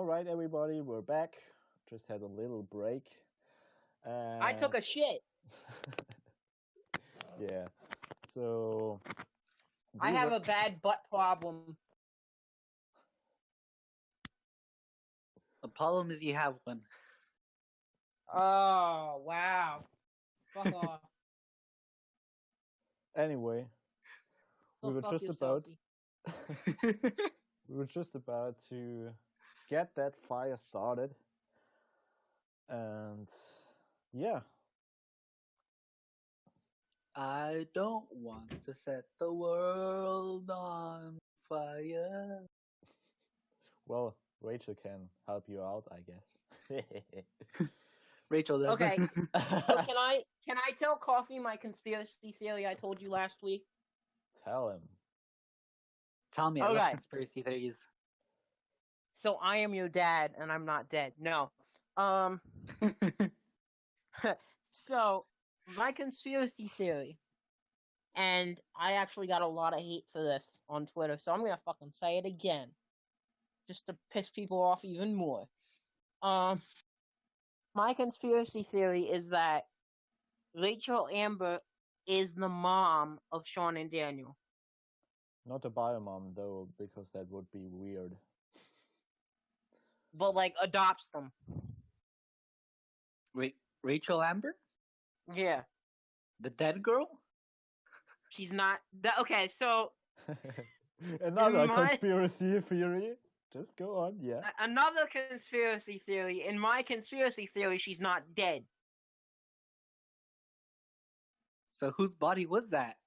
All right, everybody, we're back. Just had a little break. I took a shit. Yeah. So I have a bad butt problem. The problem is you have one. Oh, wow. Fuck off. Anyway, we Go were fuck just yourself. about to get that fire started. And yeah. I don't want to set the world on fire. Well, Rachel can help you out, I guess. Rachel does. Okay, so can I tell Coffee my conspiracy theory I told you last week? Tell him. Tell me, I love conspiracy theories. So I am your dad and I'm not dead. No. So my conspiracy theory, and I actually got a lot of hate for this on Twitter, so I'm gonna fucking say it again, just to piss people off even more. My conspiracy theory is that Rachel Amber is the mom of Sean and Daniel. Not a biomom though, because that would be weird. But like adopts them. Wait, Rachel Amber? Yeah. The dead girl? She's not. Okay, so another conspiracy theory. Just go on, yeah. Another conspiracy theory. In my conspiracy theory, she's not dead. So whose body was that?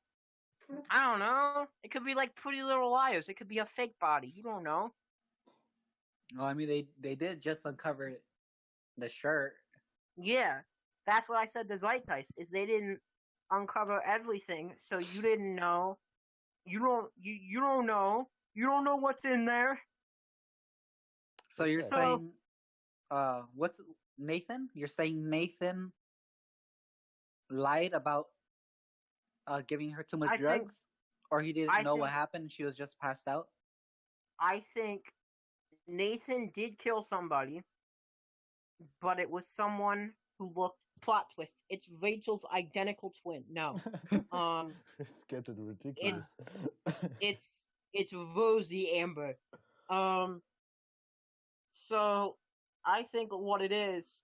I don't know. It could be like Pretty Little Liars. It could be a fake body. You don't know. Well, I mean, they did just uncover the shirt. Yeah, that's what I said. The zeitgeist is they didn't uncover everything, so you didn't know. You don't know. You don't know what's in there. So you're saying, what's Nathan? You're saying Nathan lied about giving her too much drugs, or he didn't know what happened? She was just passed out. I think Nathan did kill somebody, but it was someone who looked. Plot twist: it's Rachel's identical twin. No, it's getting ridiculous. It's Rosie Amber. So I think what it is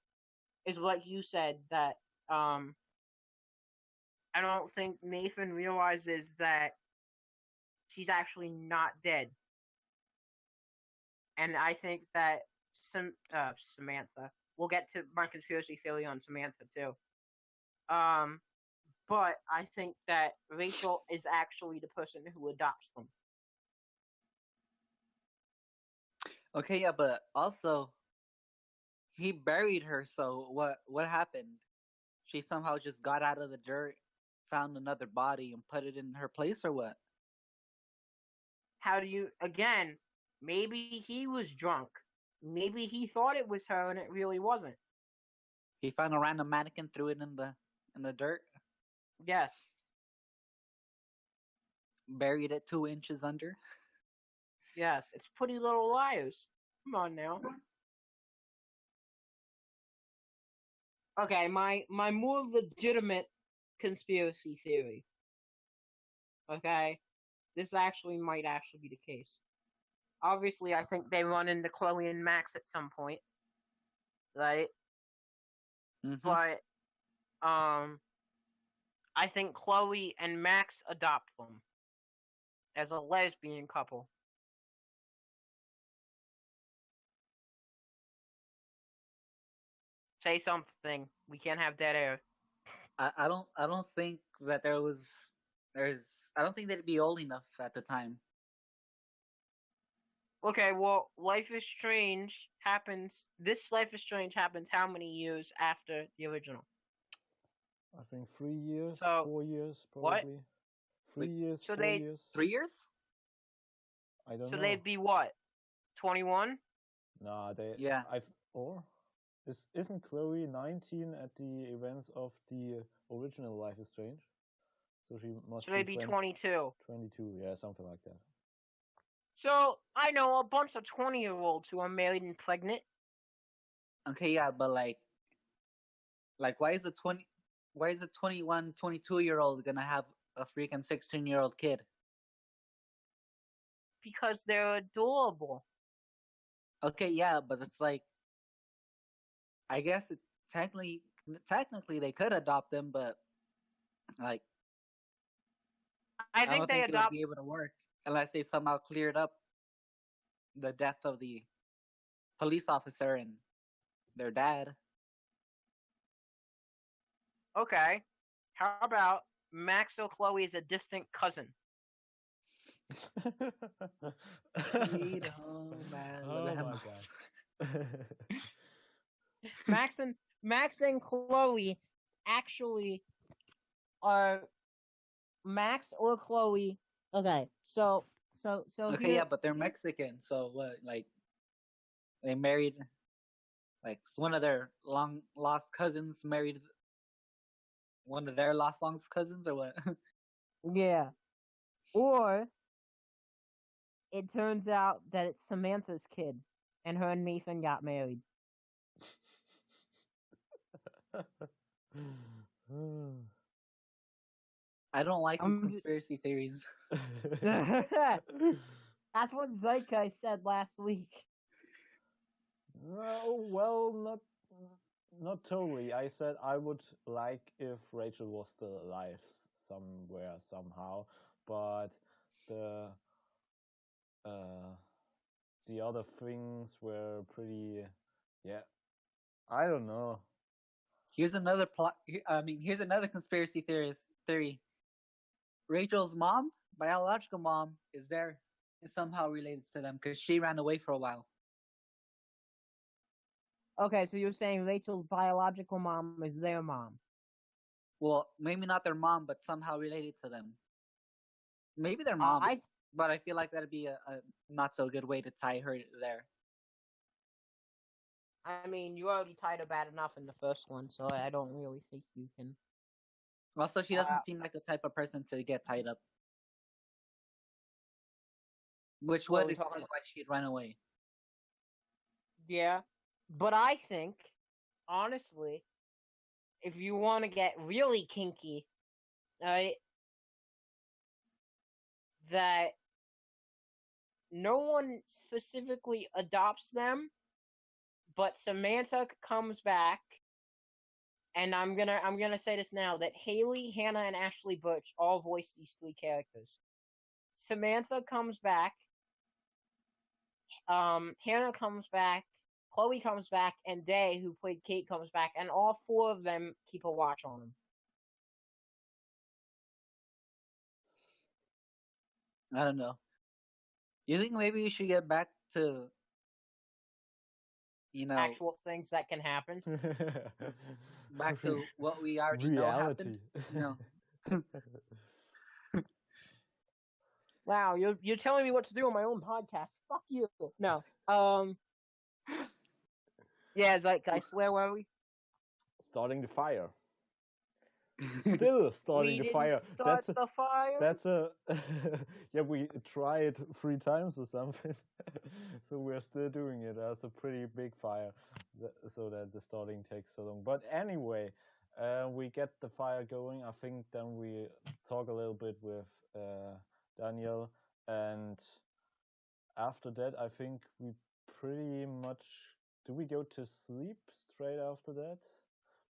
what you said, that I don't think Nathan realizes that she's actually not dead. And I think that Samantha, we'll get to my conspiracy theory on Samantha too. But I think that Rachel is actually the person who adopts them. Okay, yeah, but also he buried her, so what happened? She somehow just got out of the dirt, found another body, and put it in her place, or what? How do you, again, maybe he was drunk. Maybe he thought it was her and it really wasn't. He found a random mannequin, threw it in the dirt? Yes. Buried it 2 inches under? Yes, it's Pretty Little Liars. Come on now. Okay, my more legitimate conspiracy theory. Okay? This might actually be the case. Obviously, I think they run into Chloe and Max at some point. Right? Mm-hmm. But, I think Chloe and Max adopt them as a lesbian couple. Say something. We can't have dead air. I don't think that there's I don't think that'd be old enough at the time. Okay, well, Life is Strange happens. This Life is Strange happens how many years after the original? I think 3 years, 4 years, probably. What? 3 years, so 4 years. 3 years? I don't know. So they'd be what? 21? Nah, Yeah. Isn't Chloe 19 at the events of the original Life is Strange? So she must. So they'd be 22. 22, yeah, something like that. So I know a bunch of 20-year-olds who are married and pregnant. Okay, yeah, but like why is a 21, 22-year-old gonna have a freaking 16-year-old kid? Because they're adorable. Okay, yeah, but it's like, I guess technically they could adopt them, but like I I think don't they think it would adopt. be able to work unless they somehow cleared up the death of the police officer and their dad. Okay, how about Max or Chloe is a distant cousin? Sweet home Oh Alabama. my god. Max and Chloe actually are Max or Chloe. Okay, so Okay, here. yeah, but they're Mexican, so what? Like, they married, like, one of their long lost cousins married one of their lost cousins, or what? Yeah. Or it turns out that it's Samantha's kid, and her and Nathan got married. I don't like these conspiracy theories. That's what Zeitgeist said last week. No, well, not totally. I said I would like if Rachel was still alive somewhere somehow, but the other things were pretty, yeah. I don't know. Here's another plot. Here's another conspiracy theory. Rachel's mom, biological mom, is somehow related to them because she ran away for a while. Okay, so you're saying Rachel's biological mom is their mom? Well, maybe not their mom, but somehow related to them. Maybe their mom, but I feel like that'd be a not so good way to tie her there. I mean, you already tied her bad enough in the first one, so I don't really think you can. Also, she doesn't seem like the type of person to get tied up. Which would explain why she'd run away. Yeah, but I think, honestly, if you want to get really kinky, right, that no one specifically adopts them, but Samantha comes back, and I'm gonna say this now, that Haley, Hannah, and Ashley Butch all voice these three characters. Samantha comes back, Hannah comes back, Chloe comes back, and Day, who played Kate, comes back, and all four of them keep a watch on them. I don't know. You think maybe we should get back to, actual things that can happen? Back to what we already know happened? No. Wow, you're telling me what to do on my own podcast. Fuck you. No. Yeah, Zeitgeist, where were we? Starting the fire. Still starting the fire. Start the fire. That's yeah, we tried 3 times or something. So we're still doing it. That's a pretty big fire, so that the starting takes so long. But anyway, we get the fire going. I think then we talk a little bit with Daniel, and after that, I think we pretty much, do we go to sleep straight after that?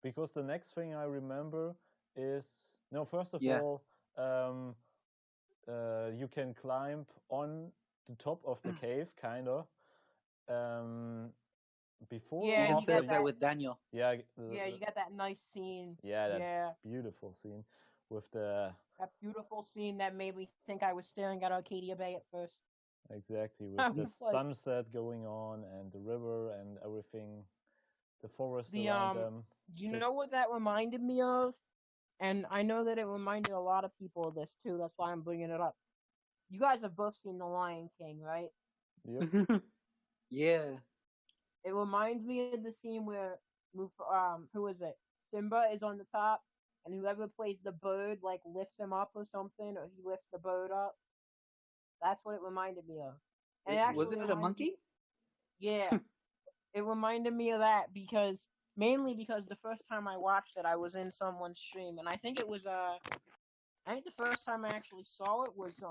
Because the next thing I remember is, no, first of all, you can climb on the top of the cave, kind of. Before you get there with Daniel. Yeah, you got that nice scene. Yeah, that beautiful scene with that beautiful scene that made me think I was staring at Arcadia Bay at first. Exactly, with the sunset going on and the river and everything, the forest around them. You know what that reminded me of? And I know that it reminded a lot of people of this too. That's why I'm bringing it up. You guys have both seen The Lion King, right? Yep. Yeah. It reminds me of the scene where who is it? Simba is on the top, and whoever plays the bird like lifts him up or something, or he lifts the bird up. That's what it reminded me of. And actually Wasn't it a monkey? Yeah. It reminded me of that because mainly because the first time I watched it, I was in someone's stream, and I think it was I think the first time I actually saw it was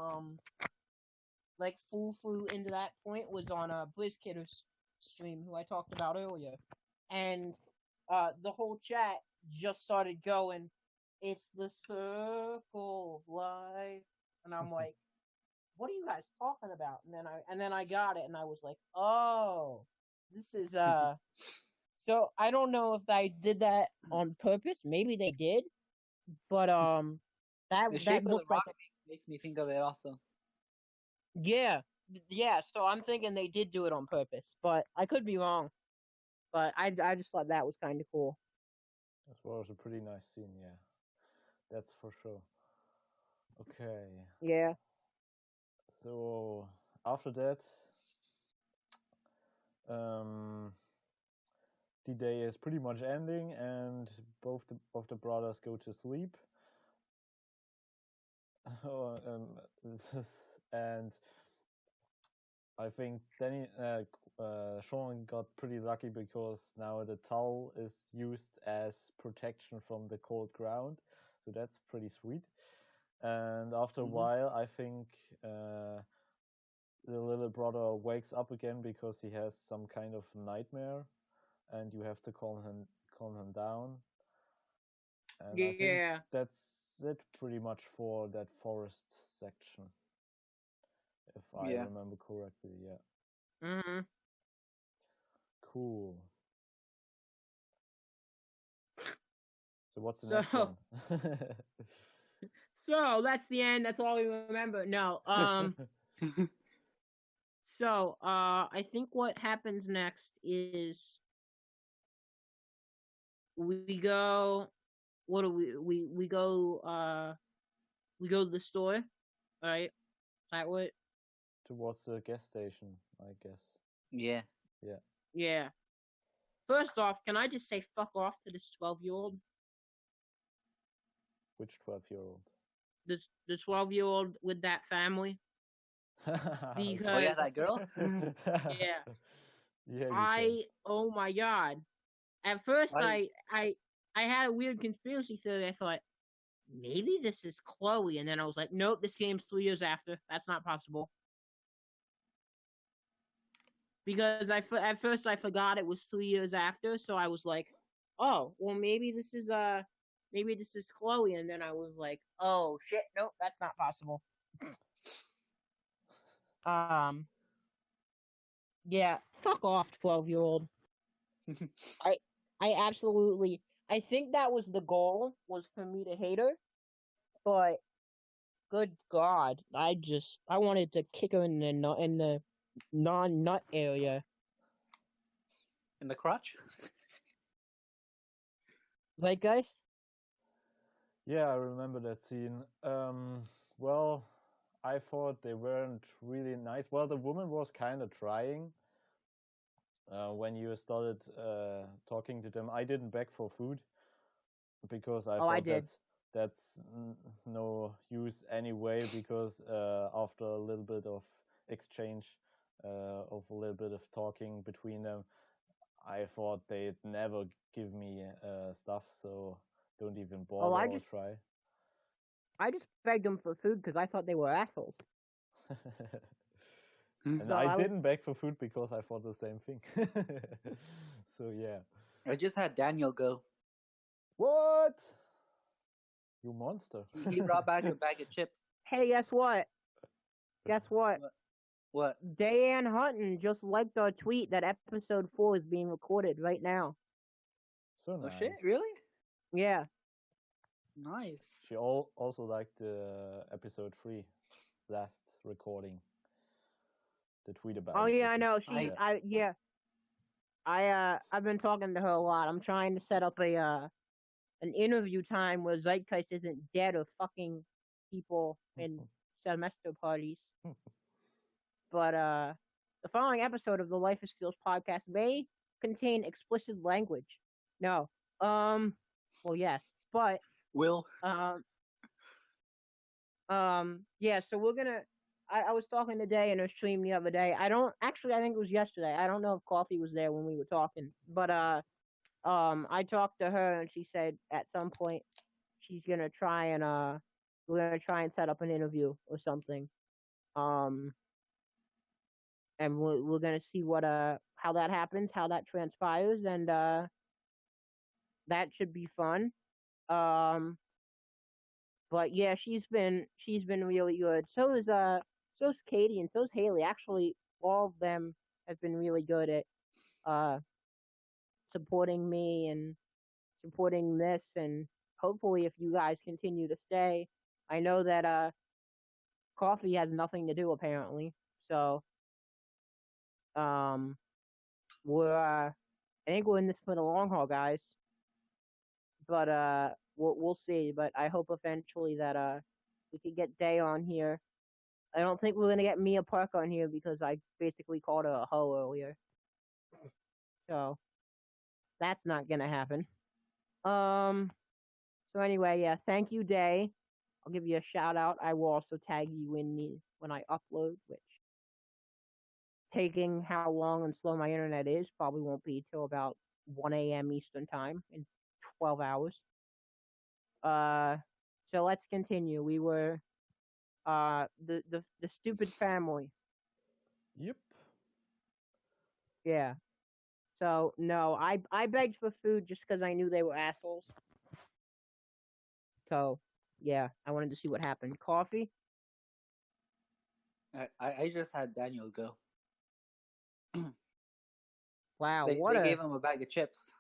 like full through into that point was on BlizzKitter's stream, who I talked about earlier, and the whole chat just started going, "It's the circle of life," and I'm like, "What are you guys talking about?" And then I got it, and I was like, "Oh, this is So I don't know if they did that on purpose. Maybe they did, but The shape of the looked like rock makes me think of it also. yeah. So I'm thinking they did do it on purpose, but I could be wrong. But I just thought that was kind of cool. That was a pretty nice scene, yeah. That's for sure. Okay. Yeah. So after that, the day is pretty much ending, and both of the brothers go to sleep. And I think Danny, Sean got pretty lucky because now the towel is used as protection from the cold ground, so that's pretty sweet. And after a while, I think the little brother wakes up again because he has some kind of nightmare, and you have to calm him down. And I think that's it pretty much for that forest section, if I remember correctly. Yeah. Mm-hmm. Cool. So what's the next one? So that's the end. That's all we remember. No. So I think what happens next is we go. What do we go? We go to the store, right? Is that what? Towards the gas station, I guess. Yeah. Yeah. Yeah. First off, can I just say fuck off to this 12-year-old? Which 12-year-old? The 12-year-old with that family. Because oh yeah, that girl. yeah. Yeah. Oh my god. At first, I had a weird conspiracy theory. I thought maybe this is Chloe, and then I was like, nope, this game's 3 years after. That's not possible. Because at first I forgot it was 3 years after, so I was like, oh, well maybe this is Chloe, and then I was like, oh shit, nope, that's not possible. Yeah, fuck off, 12-year-old. I absolutely. I think that was the goal, was for me to hate her, but good God, I wanted to kick her in the non-nut area. In the crotch? Zeitgeist? Yeah, I remember that scene. Well, I thought they weren't really nice. Well, the woman was kind of trying. When you started talking to them, I didn't beg for food because I thought that's no use anyway, because after a little bit of exchange, of a little bit of talking between them, I thought they'd never give me stuff, so don't even bother or try. I just begged them for food because I thought they were assholes. And so I didn't beg for food because I thought the same thing. So yeah. I just had Daniel go. What? You monster. He brought back a bag of chips. Hey, guess what? What? Diane Hutton just liked our tweet that episode 4 is being recorded right now. So nice. Oh shit, really? Yeah. Nice. She also liked episode 3, last recording. The tweet about Oh yeah, I know. I've been talking to her a lot. I'm trying to set up an interview time where Zeitgeist isn't dead or fucking people in semester parties. But the following episode of the Life is Feels podcast may contain explicit language. No. Well, yes, but Will. yeah. So we're gonna. I was talking today in a stream the other day. I don't actually. I think it was yesterday. I don't know if Coffee was there when we were talking, but I talked to her and she said at some point she's gonna try and we're gonna try and set up an interview or something. Um, and we're gonna see what how that happens, how that transpires, and that should be fun. Um, but yeah, she's been really good. So's Katie and so's Haley. Actually, all of them have been really good at uh supporting me and supporting this, and hopefully if you guys continue to stay. I know that Coffee has nothing to do apparently. So um we're I think we're in this for the long haul, guys. But we'll see. But I hope eventually that we could get Day on here. I don't think we're gonna get Mia Park on here because I basically called her a hoe earlier. So that's not gonna happen. So anyway, yeah, thank you, Day. I'll give you a shout out. I will also tag you in when I upload, which taking how long and slow my internet is probably won't be till about 1 a.m. Eastern time in 12 hours. So let's continue. We were the stupid family. Yep. Yeah. So no, I begged for food just because I knew they were assholes. So yeah, I wanted to see what happened. Coffee? I just had Daniel go. Wow, They gave him a bag of chips.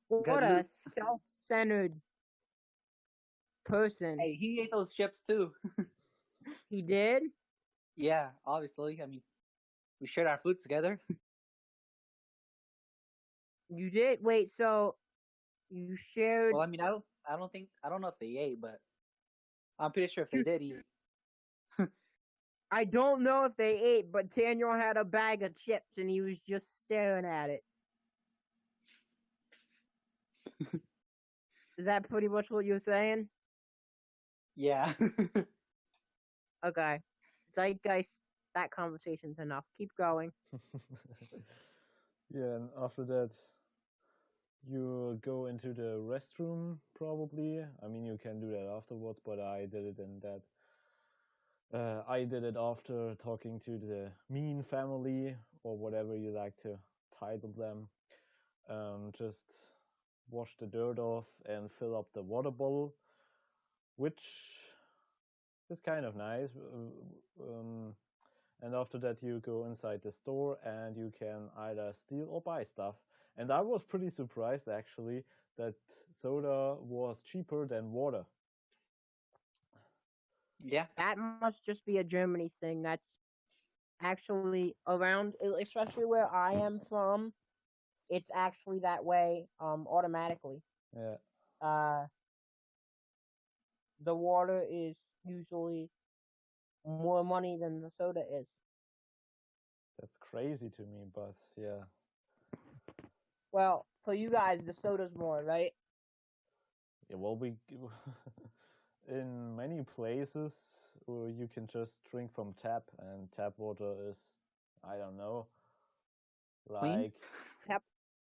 What a self-centered person. Hey, he ate those chips too. He did? Yeah, obviously. I mean, we shared our food together. You did? Wait, so you shared? Well, I mean, I don't know if they ate, but I'm pretty sure if they did eat. I don't know if they ate, but Daniel had a bag of chips and he was just staring at it. Is that pretty much what you were saying? Yeah. Okay. Zeitgeist, that conversation's enough. Keep going. Yeah, and after that, you go into the restroom probably. I mean, you can do that afterwards, but I did it in that. I did it after talking to the mean family or whatever you like to title them. Just wash the dirt off and fill up the water bottle, which is kind of nice. And after that, you go inside the store and you can either steal or buy stuff. And I was pretty surprised actually that soda was cheaper than water. Yeah. That must just be a Germany thing. That's actually around, especially where I am from. It's actually that way automatically. Yeah. The water is usually more money than the soda is. That's crazy to me, but yeah. Well, for you guys, the soda's more, right? Yeah, well, we in many places you can just drink from tap, and tap water is, I don't know, Clean? like Tap.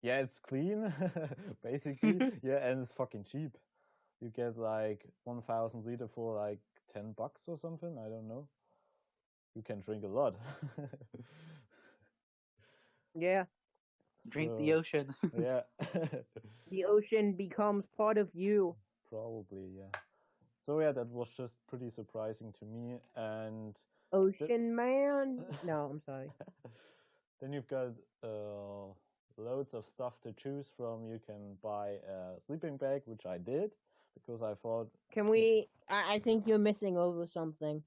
Yeah, it's clean, basically. Yeah, and it's fucking cheap. You get like 1,000 liter for like $10 or something. I don't know. You can drink a lot. Yeah. Drink the ocean. Yeah. The ocean becomes part of you. Probably, yeah. So yeah, that was just pretty surprising to me. And Ocean Man? No, I'm sorry. Then you've got loads of stuff to choose from. You can buy a sleeping bag, which I did because I thought. Can we? I think you're missing over something.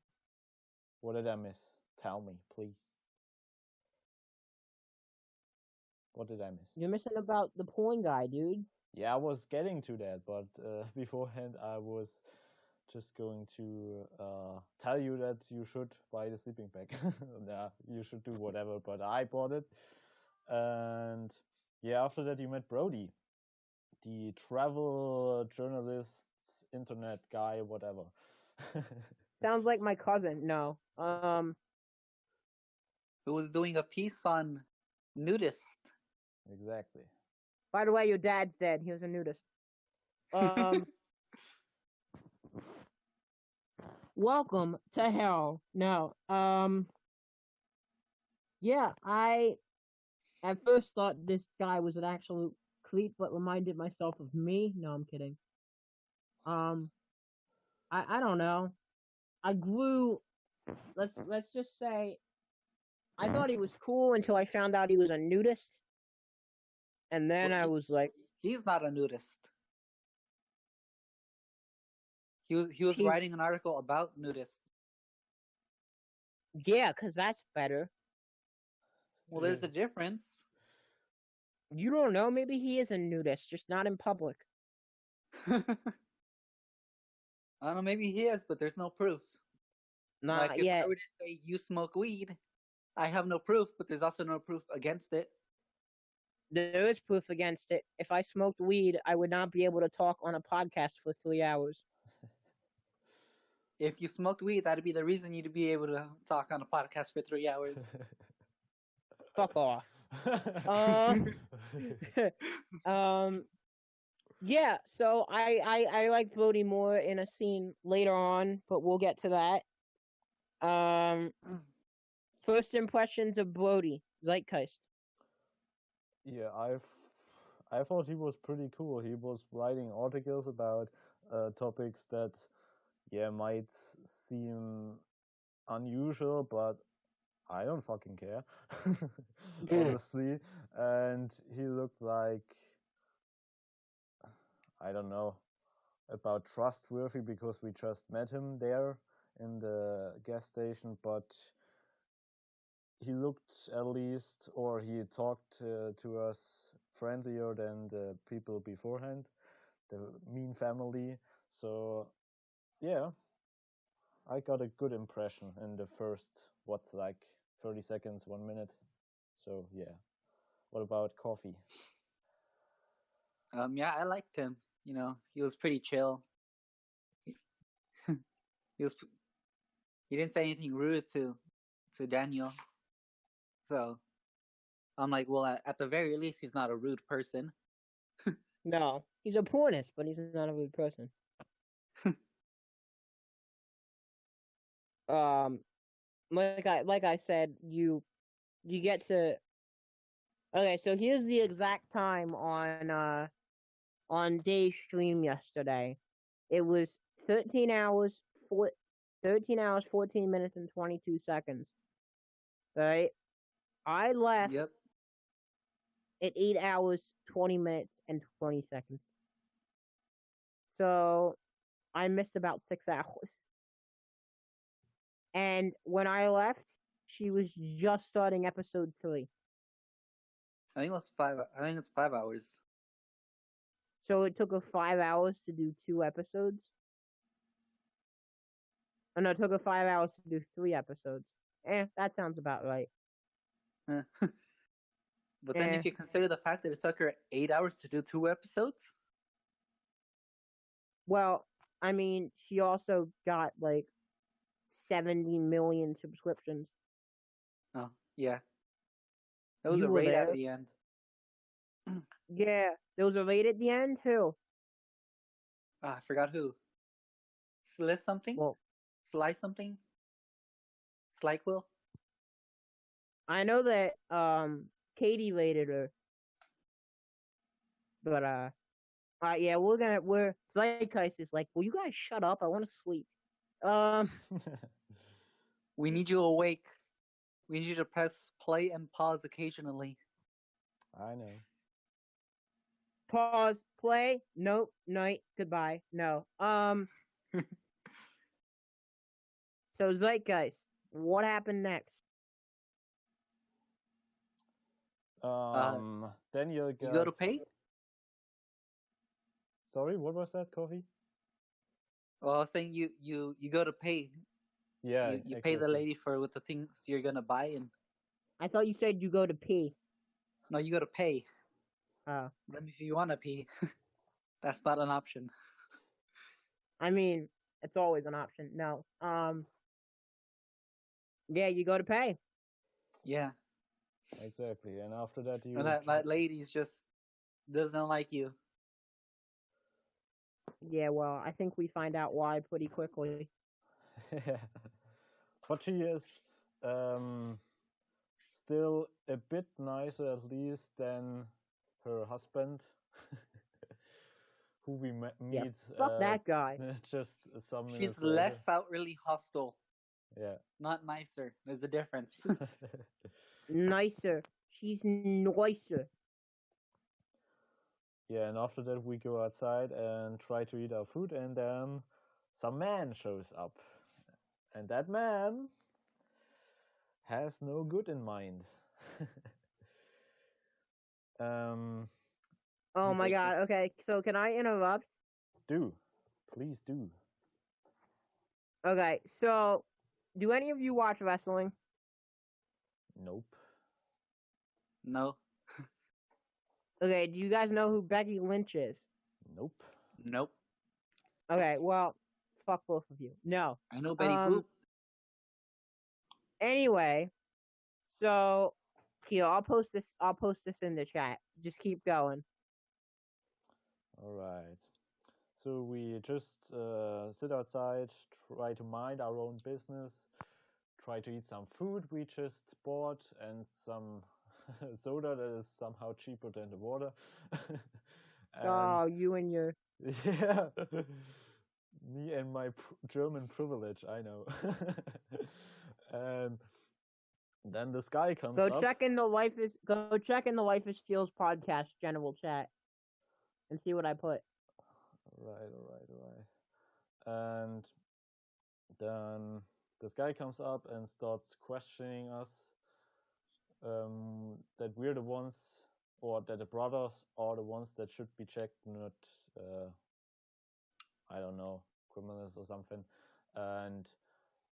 What did I miss? Tell me, please. What did I miss? You're missing about the porn guy, dude. Yeah, I was getting to that, but beforehand I was just going to tell you that you should buy the sleeping bag. Yeah, you should do whatever, but I bought it. And yeah, after that you met Brody, the travel journalist, internet guy, whatever. Sounds like my cousin. No. Who was doing a piece on nudist. Exactly. By the way, your dad's dead. He was a nudist. Welcome to hell. No. Yeah, I at first thought this guy was an absolute creep, but reminded myself of me. No, I'm kidding. I don't know. I grew. Let's just say, I thought he was cool until I found out he was a nudist, and then Well, I was like, he's not a nudist. He was He- writing an article about nudists. yeah, because that's better. Well, there's a difference. You don't know. Maybe he is a nudist, just not in public. I don't know, maybe he is, but there's no proof. Not Like if yet. I were to say you smoke weed, I have no proof, but there's also no proof against it. There is proof against it. If I smoked weed, I would not be able to talk on a podcast for 3 hours. If you smoked weed, that'd be the reason you'd be able to talk on a podcast for 3 hours. Fuck off. Yeah, so I like Brody more in a scene later on, but we'll get to that. First impressions of Brody, Zeitgeist. Yeah, I thought he was pretty cool. He was writing articles about topics that, yeah, might seem unusual, but I don't fucking care, honestly. And he looked like, I don't know, about trustworthy because we just met him there in the gas station, but he looked at least, or he talked to us friendlier than the people beforehand, the Mean family. So, yeah, I got a good impression in the first, like 30 seconds, 1 minute. So, yeah. What about Coffee? Yeah, I liked him. You know, he was pretty chill. He didn't say anything rude to Daniel. So I'm like, well, at the very least, he's not a rude person. No, he's a pornist, but he's not a rude person. Like I said, you get to. Okay, so here's the exact time on Dave's stream yesterday. It was 13 hours, 14 minutes, and 22 seconds. Right? I left Yep. at 8 hours, 20 minutes, and 20 seconds. So I missed about 6 hours. And when I left, she was just starting episode 3. I think it's 5 hours. So it took her 5 hours to do 2 episodes. Oh, no, it took her 5 hours to do 3 episodes. That sounds about right. But then if you consider the fact that it took her 8 hours to do 2 episodes? Well, I mean, she also got like 70 million subscriptions. Oh, yeah. That was You a were raid there. at the end. Yeah, there was a raid at the end. Who? I forgot who. Slice something? Well, Slice something? Slyquill? I know that Katie raided her. But yeah, we're Zeitgeist is like, will you guys shut up? I want to sleep. We need you awake. We need you to press play and pause occasionally. I know. Pause, play, nope, night, goodbye. No. So Zeitgeist, what happened next? Then you go to pay? Sorry, what was that, Coffee? Well, I was saying you go to pay. Yeah, you pay the lady for with the things you're gonna buy, and I thought you said you go to pee. no, you go to pay. Oh. But if you want to pee, that's not an option. I mean, It's always an option. No. Yeah, you go to pay. Yeah. Exactly. And after that, you And that lady's just doesn't like you. Yeah, well, I think we find out why pretty quickly. But she is still a bit nicer, at least, than her husband, who we meet. Yeah, fuck that guy. Just some She's minutes later. less outwardly hostile. Yeah. Not nicer. There's a difference. Nicer. She's nicer. Yeah, and after that we go outside and try to eat our food, and then some man shows up. And that man has no good in mind. Oh my god, okay, so can I interrupt? Please do. Okay, so do any of you watch wrestling? Nope. No. Okay, do you guys know who Becky Lynch is? Nope. Nope. Okay, well, fuck both of you. No. I know Betty Boop. Anyway, so here, I'll post this in the chat. Just keep going. All right. So we just sit outside, try to mind our own business, try to eat some food we just bought, and some soda that is somehow cheaper than the water. Oh, you and your... Yeah. Me and my German privilege, I know. And then this guy comes up. Go check in the Life is Steel's podcast general chat and see what I put. Right. And then this guy comes up and starts questioning us, that we're the ones, or that the brothers are the ones that should be checked, not I don't know, criminals or something. And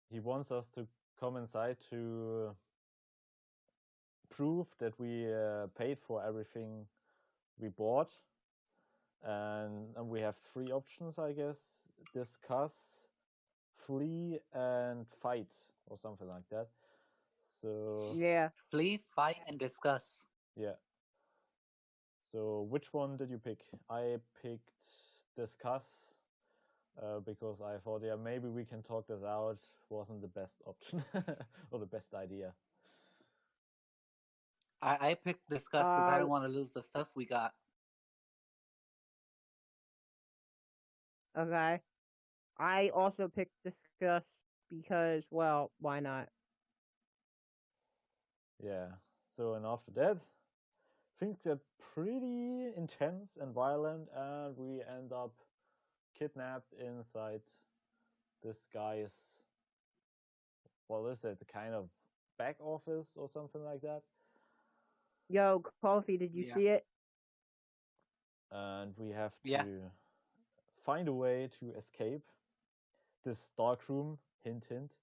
he wants us to come inside to prove that we paid for everything we bought. And we have 3 options, I guess: discuss, flee, and fight, or something like that. So yeah, flee, fight, and discuss. Yeah. So which one did you pick? I picked discuss, because I thought, yeah, maybe we can talk this out. Wasn't the best option or the best idea. I picked discuss because I don't want to lose the stuff we got. Okay. I also picked discuss because, well, why not? Yeah. So, and after that, things get pretty intense and violent, and we end up kidnapped inside this guy's, what is that, the kind of back office or something like that. Yo, Coffee, did you see it? And we have to find a way to escape this dark room. Hint, hint.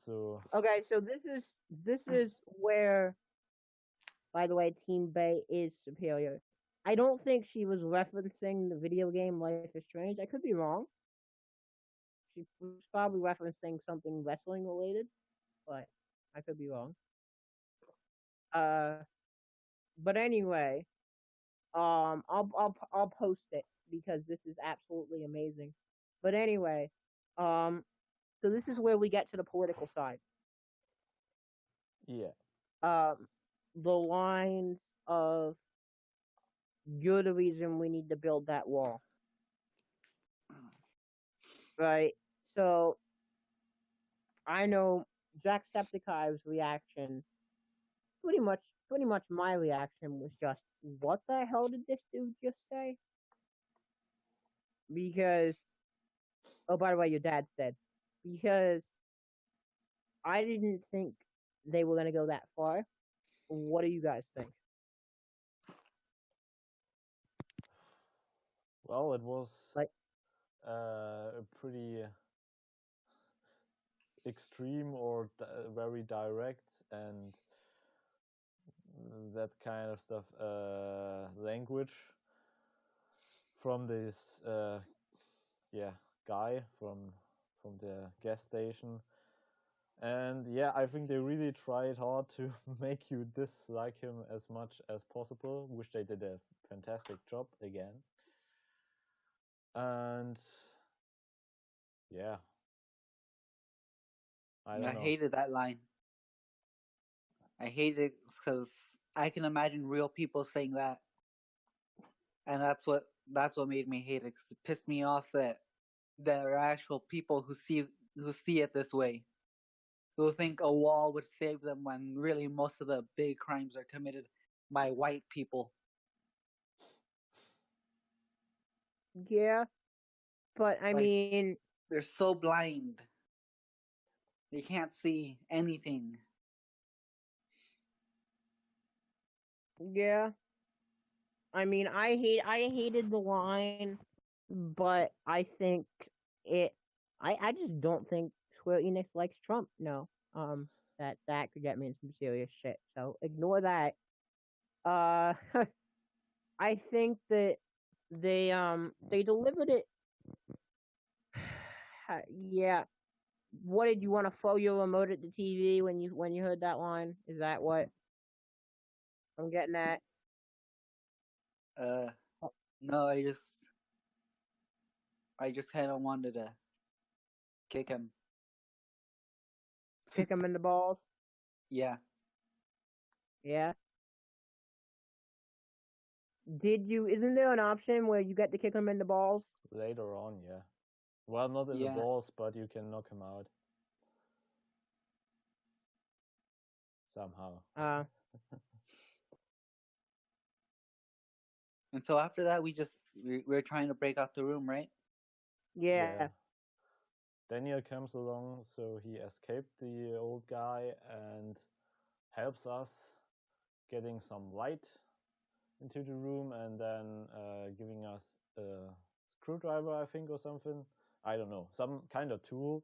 So okay, so this is where, by the way, Team Bay is superior. I don't think she was referencing the video game Life is Strange. I could be wrong. She was probably referencing something wrestling related, but I could be wrong. But anyway, I'll post it because this is absolutely amazing. But anyway, so this is where we get to the political side. Yeah. The lines of, you're the reason we need to build that wall. Right? So I know Jacksepticeye's reaction, pretty much my reaction was just, what the hell did this dude just say? Because, oh, by the way, your dad's dead. Because I didn't think they were going to go that far. What do you guys think? Well, it was like a pretty extreme or very direct and that kind of stuff language from this guy from the gas station. And yeah, I think they really tried hard to make you dislike him as much as possible, which they did a fantastic job again. And yeah, I don't know. hated that line. I hated it because I can imagine real people saying that, and that's what made me hate it. 'Cause it pissed me off that there are actual people who see it this way, who think a wall would save them when really most of the big crimes are committed by white people. Yeah, but I mean, they're so blind. They can't see anything. Yeah. I mean, I hated the line, but I think I just don't think Square Enix likes Trump. No. That could get me in some serious shit. So ignore that. I think that they delivered it. Yeah. What did you want to throw your remote at the TV when you heard that line? Is that what I'm getting at? No, I just kind of wanted to kick him. Kick him in the balls? Yeah. Yeah. Isn't there an option where you get to kick him in the balls? Later on, yeah. Well, not in the balls, but you can knock him out. Somehow. And so after that, we're trying to break out the room, right? Yeah. Daniel comes along, so he escaped the old guy and helps us getting some light into the room, and then giving us a screwdriver, I think, or something. I don't know, some kind of tool,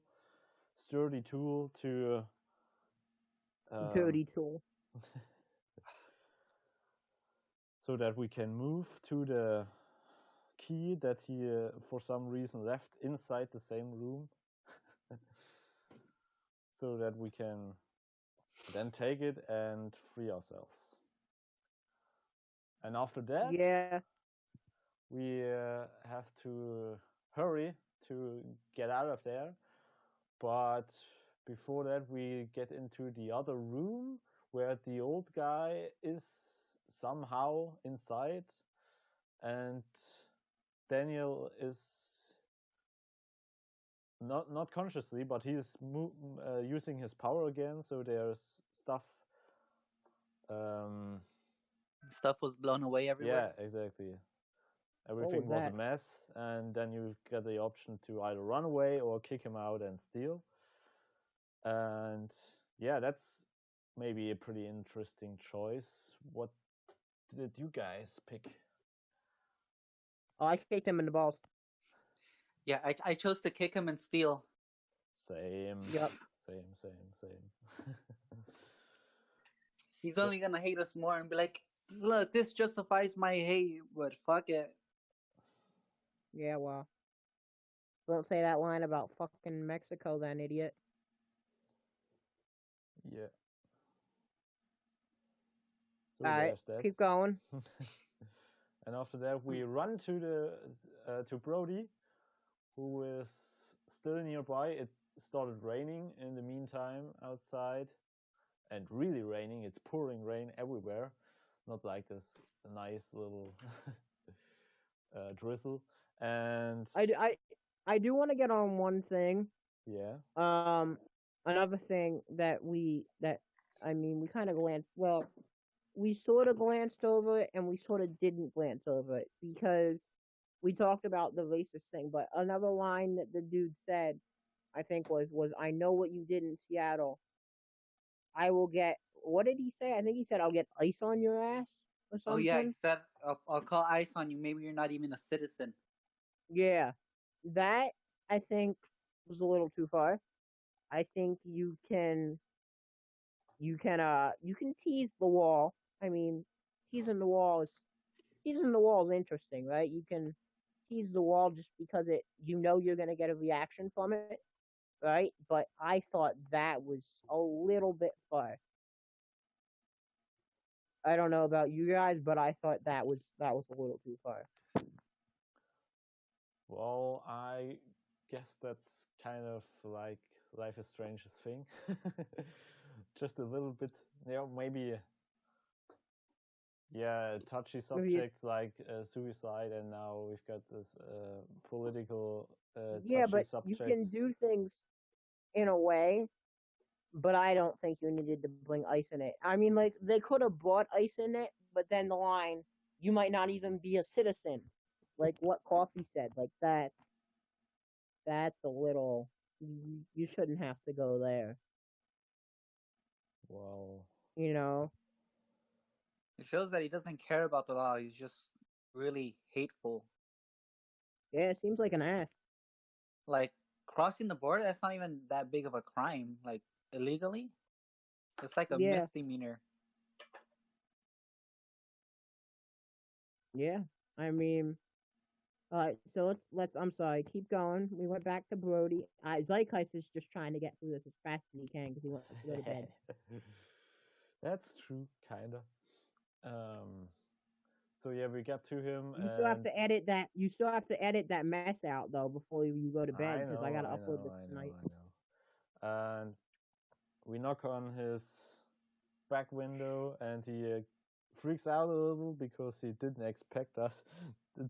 sturdy tool to. Dirty tool. So that we can move to the key that he, for some reason, left inside the same room. So that we can then take it and free ourselves. And after that, we have to hurry to get out of there. But before that, we get into the other room where the old guy is somehow inside, and Daniel is not consciously, but he's using his power again. So there's stuff. Stuff was blown away everywhere. Yeah, exactly. Everything was a mess, and then you get the option to either run away or kick him out and steal. And yeah, that's maybe a pretty interesting choice. What did you guys pick? Oh, I kicked him in the balls. Yeah, I chose to kick him and steal. Same. Yep. Same. He's only gonna hate us more and be like, look, this justifies my hate, but fuck it. Yeah, well. Don't say that line about fucking Mexico then, idiot. Yeah. So alright, keep going. And after that, we run to Brody, who is still nearby. It started raining in the meantime outside, and really raining. It's pouring rain everywhere, not like this nice little drizzle. And I do want to get on one thing. Yeah. Another thing that we kind of glanced. Well, we sort of glanced over it, and we sort of didn't glance over it because we talked about the racist thing. But another line that the dude said, I think was I know what you did in Seattle. I will get. What did he say? I think he said I'll get ice on your ass or something. Oh yeah, he said I'll call ice on you. Maybe you're not even a citizen. Yeah, that I think was a little too far. I think you can tease the wall. I mean, teasing the wall is interesting, right? You can tease the wall just because you're gonna get a reaction from it, right? But I thought that was a little bit far. I don't know about you guys, but I thought that was a little too far. Well, I guess that's kind of like Life is Strange's thing. Just a little bit, maybe. Yeah, touchy subjects like suicide, and now we've got this political yeah, touchy but subjects. You can do things in a way, but I don't think you needed to bring ice in it. I mean, like, they could have brought ice in it, but then the line, you might not even be a citizen. Like what Coffee said. Like, that's a little, you shouldn't have to go there. Well, you know? It shows that he doesn't care about the law. He's just really hateful. Yeah, it seems like an ass. Like, crossing the border, that's not even that big of a crime. Like, illegally? It's like a misdemeanor. Yeah, I mean, so I'm sorry, keep going. We went back to Brody. Zeitgeist is just trying to get through this as fast as he can because he wants to go to bed. That's true, kinda. So yeah, we got to him. You still have to edit that. You still have to edit that mess out though before you go to bed because I gotta upload this tonight. I know. And we knock on his back window, and he freaks out a little because he didn't expect us. He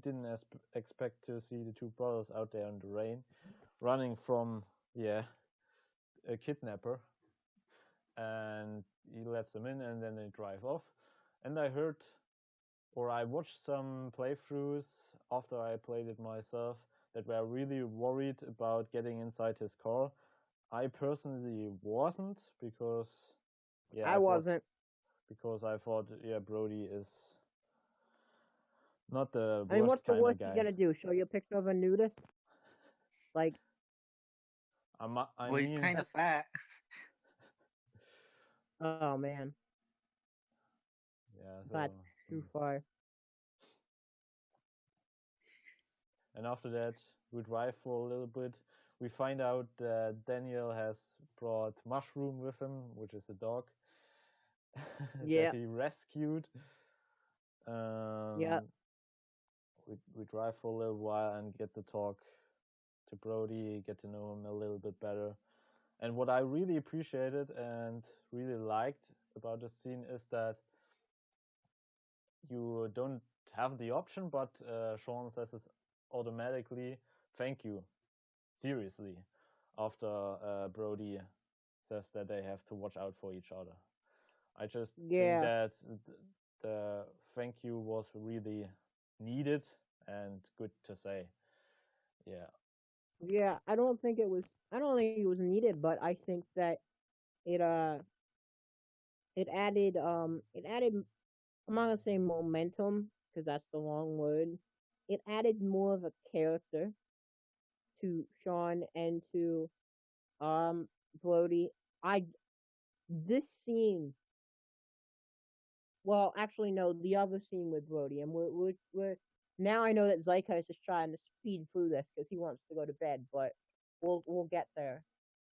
didn't expect to see the two brothers out there in the rain, running from a kidnapper. And he lets them in, and then they drive off. And I watched some playthroughs after I played it myself that were really worried about getting inside his car. I personally wasn't because I wasn't because I thought Brody is not the worst I mean, what's the worst guy. you're gonna do? Show you a picture of a nudist? Like, he's kind of fat. Oh man. Yeah, so that's too far. And after that, we drive for a little bit. We find out that Daniel has brought Mushroom with him, which is a dog that he rescued. Yeah. We drive for a little while and get to talk to Brody, get to know him a little bit better. And what I really appreciated and really liked about this scene is that you don't have the option, but Sean says this automatically, thank you, seriously, after Brody says that they have to watch out for each other. I just think that the thank you was really needed and good to say. Yeah. Yeah, I don't think it was needed, but I think that it added I'm not gonna say momentum because that's the wrong word. It added more of a character to Sean and to Brody. This scene. Well, actually, no, the other scene with Brody, and we're now I know that Zeitgeist is trying to speed through this because he wants to go to bed, but we'll get there.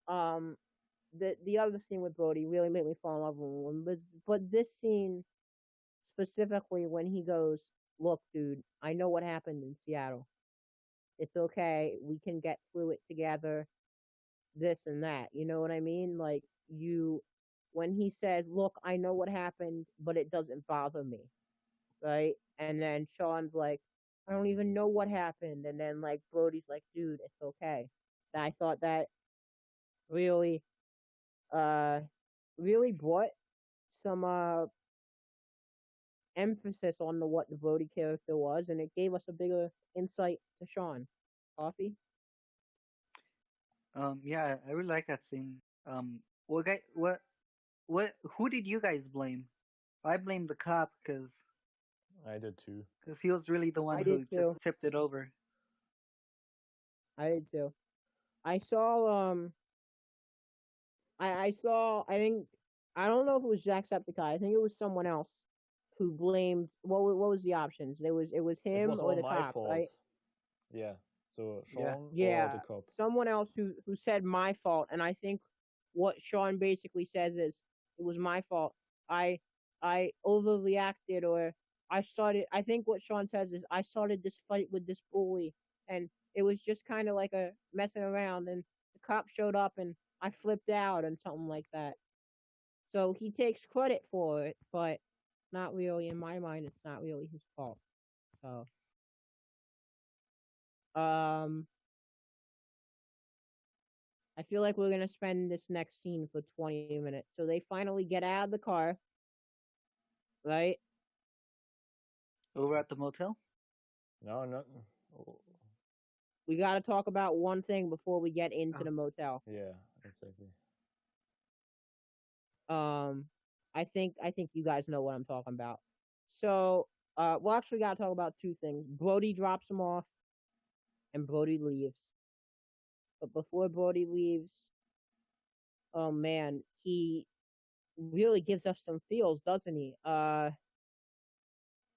The other scene with Brody really made me fall in love with him, but this scene specifically when he goes, "Look, dude, I know what happened in Seattle. It's okay. We can get through it together. This and that. You know what I mean? Like when he says, "Look, I know what happened, but it doesn't bother me," right? And then Sean's like, "I don't even know what happened," and then like Brody's like, "Dude, it's okay." And I thought that really, really brought some emphasis on what the Brody character was, and it gave us a bigger insight to Sean. Coffee? Yeah, I really like that scene. Who did you guys blame? I blame the cop because I did too. Because he was really the one who just tipped it over. I did too. I saw I saw I think I don't know if it was Jacksepticeye. I think it was someone else who blamed what was the options? It was It him was or all the my cop, fault. right? Yeah. So Yeah. Sean or Yeah, the cop. someone else who said my fault, and I think what Sean basically says is it was my fault. I I overreacted, or I started. I think what Sean says is I started this fight with this bully, and it was just kind of like a messing around, and the cop showed up, and I flipped out and something like that. So he takes credit for it, but not really in my mind. It's not really his fault. So um. I feel like we're gonna spend this next scene for 20 minutes. So they finally get out of the car, right? Over at the motel. No, no. We gotta talk about one thing before we get into Oh. the motel. Yeah, exactly. I think you guys know what I'm talking about. So, well, actually, we gotta talk about two things. Brody drops him off, and Brody leaves. But before Brody leaves, oh man, he really gives us some feels, doesn't he?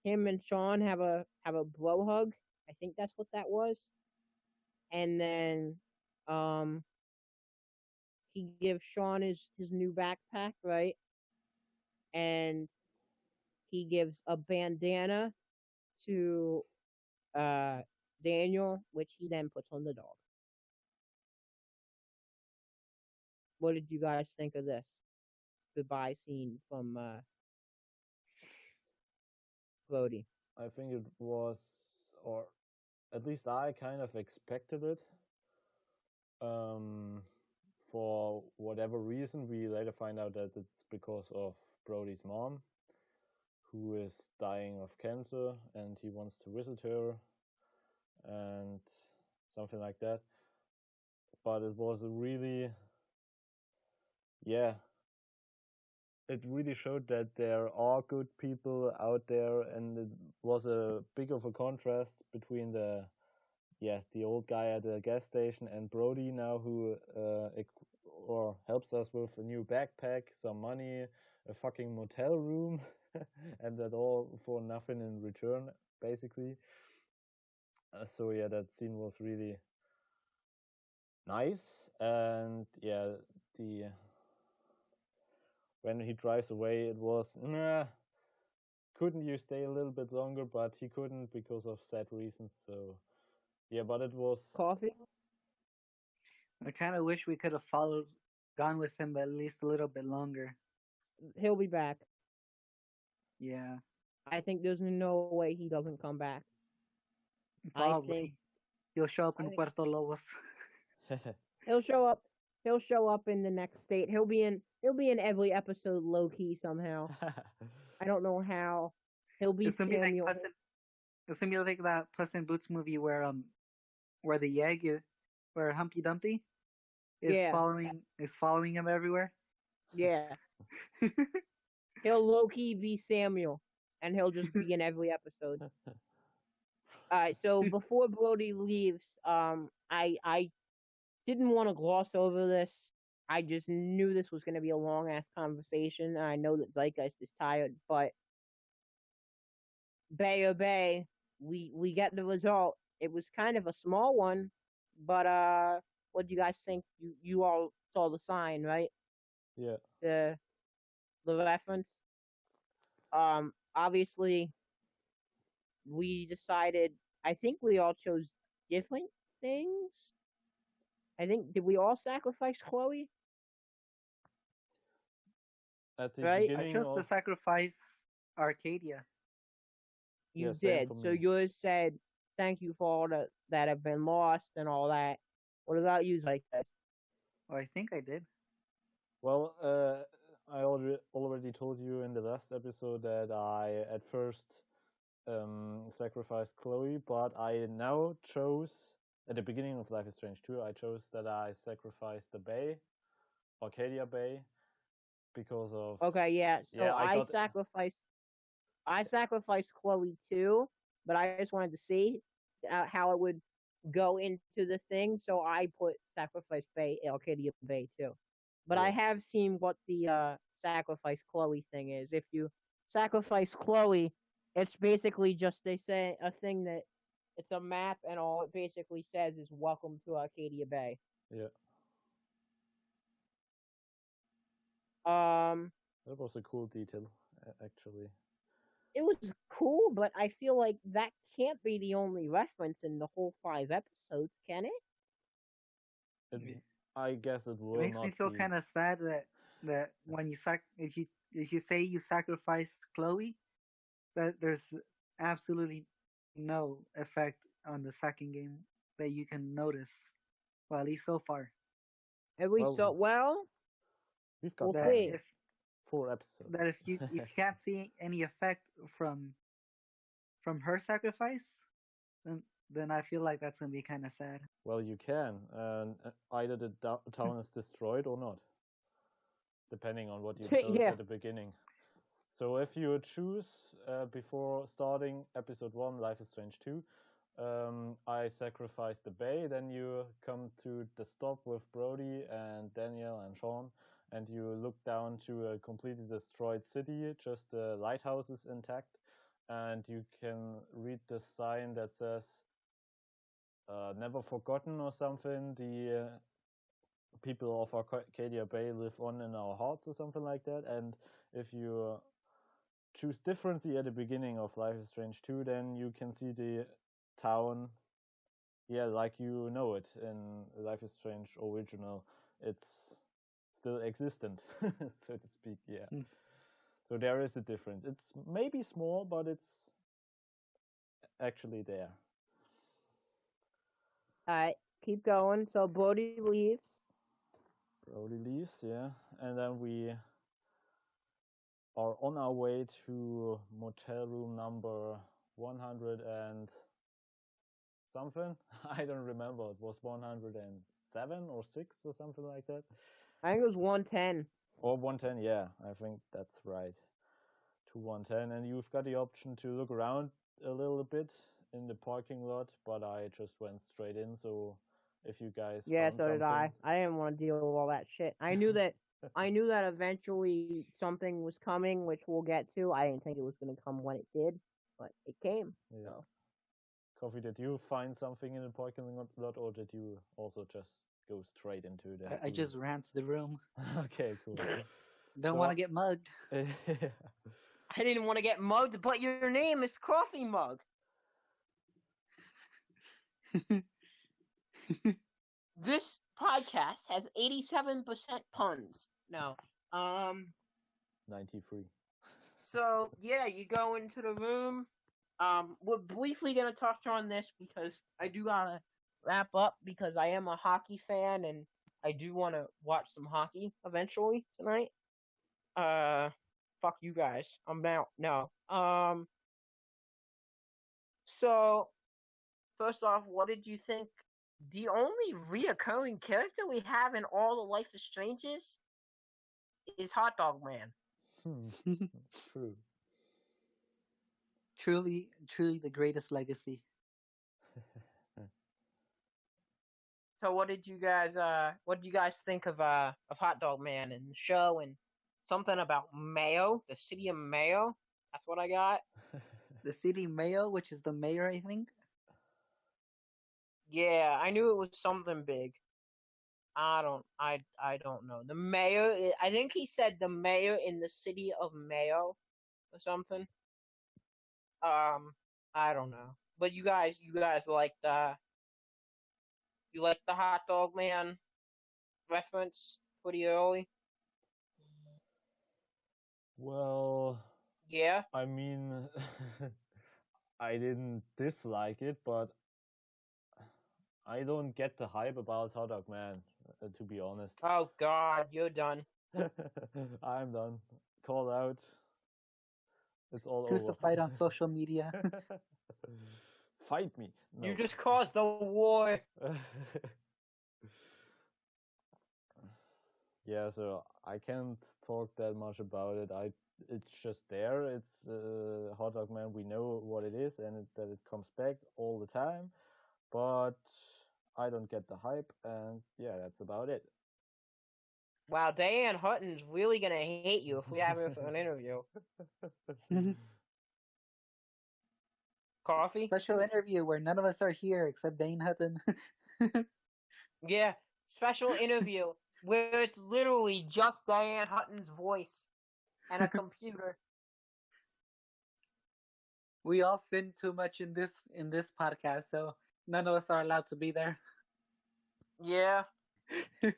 Him and Sean have a bro hug. I think that's what that was. And then um he gives Sean his new backpack, right? And he gives a bandana to Daniel, which he then puts on the dog. What did you guys think of this goodbye scene from Brody? I think it was, or at least I kind of expected it. For whatever reason, we later find out that it's because of Brody's mom, who is dying of cancer, and he wants to visit her, and something like that. But it was a really, yeah, it really showed that there are good people out there, and it was a big of a contrast between the old guy at the gas station and Brody now, who or helps us with a new backpack, some money, a fucking motel room, and that all for nothing in return, basically. So yeah, that scene was really nice, and yeah, the when he drives away, it was couldn't you stay a little bit longer, but he couldn't because of sad reasons. So yeah, but it was Coffee? I kind of wish we could have gone with him at least a little bit longer. He'll be back. Yeah, I think there's no way he doesn't come back. probably. I think He'll show up in I think- Puerto Lobos. he'll show up. He'll show up in the next state. He'll be in every episode low key somehow. I don't know how. He'll be It's gonna be like Samuel. it's gonna be like that Puss in Boots movie where the egg where Humpty Dumpty is Yeah. following him everywhere. Yeah. He'll low key be Samuel, and he'll just be in every episode. Alright, so before Brody leaves, I didn't want to gloss over this. I just knew this was going to be a long ass conversation, and I know that Zeitgeist is tired, but Bay or Bay, we get the result. It was kind of a small one, but what do you guys think? You all saw the sign, right? Yeah. The reference. Obviously, we decided. I think we all chose different things. I think did we all sacrifice Chloe? At the Right? I beginning chose to of sacrifice Arcadia. You Yeah, same did. for So me. yours said thank you for all that have been lost and all that. What about you, Zeitgeist? Oh, I think I did. Well, I already told you in the last episode that I at first sacrificed Chloe, but I now chose at the beginning of Life is Strange 2. I chose that I sacrificed the Bay, Arcadia Bay, because of Okay, yeah. So yeah, I I sacrificed Chloe too, but I just wanted to see how it would go into the thing. So I put sacrifice Bay, Arcadia Bay too. But I Yeah. have seen what the sacrifice Chloe thing is. If you sacrifice Chloe, it's basically just they say a thing that it's a map and all it basically says is welcome to Arcadia Bay. Yeah. That was a cool detail, actually. It was cool, but I feel like that can't be the only reference in the whole 5 episodes, can it? I guess it will. It makes not me feel be... kind of sad that when you if you say you sacrificed Chloe, that there's absolutely no effect on the second game that you can notice. Well, at least so far. At least we've got we'll see. 4 episodes. That if you can't see any effect from her sacrifice, then I feel like that's gonna be kind of sad. Well, you can. Either the town is destroyed or not, depending on what you chose at the beginning. So if you choose before starting episode 1, Life is Strange 2, I sacrifice the bay, then you come to the stop with Brody and Daniel and Sean, and you look down to a completely destroyed city, just the lighthouse is intact, and you can read the sign that says never forgotten or something. The people of Arcadia Bay live on in our hearts or something like that. And if you choose differently at the beginning of Life is Strange 2, then you can see the town, like you know it in Life is Strange original. It's still existent, so to speak. So there is a difference. It's maybe small, but it's actually there. Alright, keep going. So Brody leaves. Yeah. And then we are on our way to motel room number 100 and something. I don't remember. It was 107 or 6 or something like that. I think it was 110. Or 110, yeah. I think that's right. To 110. And you've got the option to look around a little bit in the parking lot, but I just went straight in, so if you guys found so did I. something... I didn't want to deal with all that shit. I knew that eventually something was coming, which we'll get to. I didn't think it was going to come when it did, but it came. Yeah. So. Coffee, did you find something in the parking lot, or did you also just go straight into the... I just ran to the room. Okay, cool. Don't want to get mugged. I didn't want to get mugged, but your name is Coffee Mug. This podcast has 87% puns. No. 93. So, yeah, you go into the room. We're briefly going to touch on this because I do got to wrap up because I am a hockey fan and I do want to watch some hockey eventually tonight. Fuck you guys. I'm out. No. So, first off, what did you think? The only reoccurring character we have in all the Life is Stranges is Hot Dog Man. True. Truly the greatest legacy. So what did you guys think of Hot Dog Man in the show, and something about Mayo, the city of Mayo? That's what I got. The city Mayo, which is the mayor, I think. Yeah, I knew it was something big. I don't know. The mayor, I think he said the mayor in the city of Mayo or something. I don't know. But you guys liked you liked the Hot Dog Man reference pretty early? Well, yeah. I mean, I didn't dislike it, but I don't get the hype about Hot Dog Man, to be honest. Oh God, you're done. I'm done. Call out. It's all Crucified over. on social media. Fight me. No. You just caused the war. Yeah, so I can't talk that much about it. It's just there. It's Hot Dog Man. We know what it is and that it comes back all the time, but I don't get the hype, and yeah, that's about it. Wow, Diane Hutton's really gonna hate you if we have her for an interview. Coffee? Special interview where none of us are here except Dane Hutton. Yeah, special interview where it's literally just Diane Hutton's voice and a computer. We all sin too much in this podcast, so none of us are allowed to be there. Yeah. And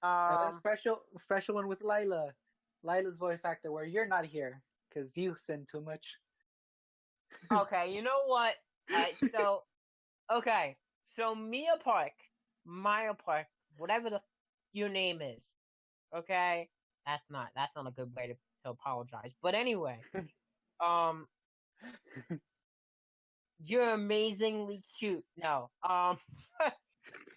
a special one with Lila. Lila's voice actor, where you're not here because you sin too much. Okay, you know what? So Mia Park, whatever your name is. Okay, that's not a good way to apologize. But anyway, you're amazingly cute. No,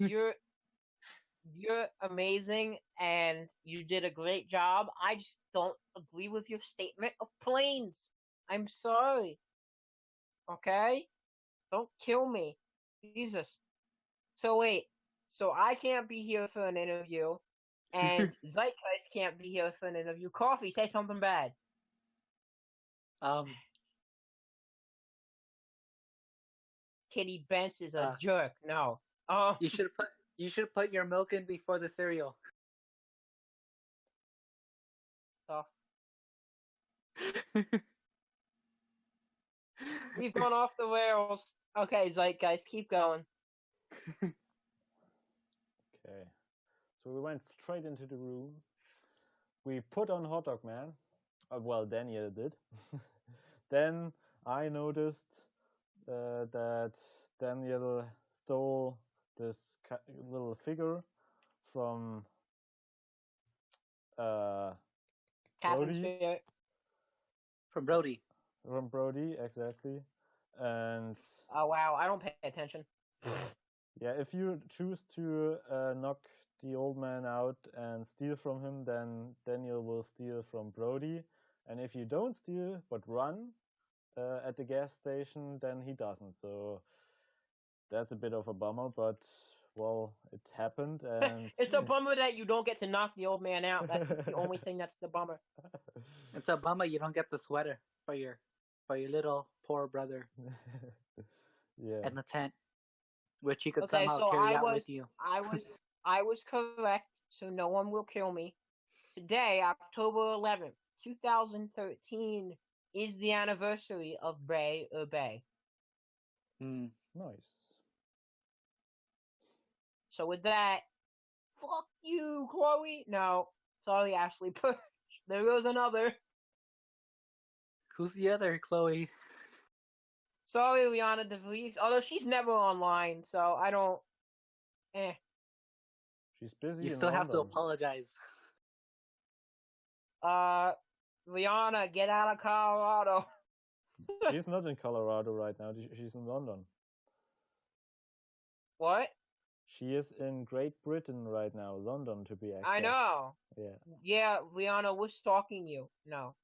you're amazing and you did a great job. I just don't agree with your statement of planes. I'm sorry. Okay? Don't kill me. Jesus. So wait. So I can't be here for an interview and Zeitgeist can't be here for an interview. Coffee, say something bad. Kitty Bentz is a jerk. No. You should put your milk in before the cereal. Oh. We've gone off the rails. Okay, Zeitgeist, keep going. Okay. So we went straight into the room. We put on Hot Dog Man. Well, Daniel did. Then I noticed that Daniel stole this little figure from Captain Brody. Spirit. From Brody. From Brody, exactly. And oh wow, I don't pay attention. Yeah, if you choose to knock the old man out and steal from him, then Daniel will steal from Brody. And if you don't steal but run at the gas station, then he doesn't. So that's a bit of a bummer, but well, it happened. And it's a bummer that you don't get to knock the old man out. That's the only thing that's the bummer. It's a bummer you don't get the sweater for your little poor brother. Yeah. And the tent, which you could somehow carry out with you. I was correct, so no one will kill me. Today, October 11th, 2013, is the anniversary of Bray Obey. Nice. So with that, fuck you, Chloe. No, sorry, Ashley. There goes another. Who's the other, Chloe? Sorry, Liana DeVries. Although she's never online, so I don't. She's busy. You still have to apologize. Liana, get out of Colorado. She's not in Colorado right now. She's in London. What? She is in Great Britain right now, London to be exact. I know. Yeah. Yeah, Liana, we're stalking you. No.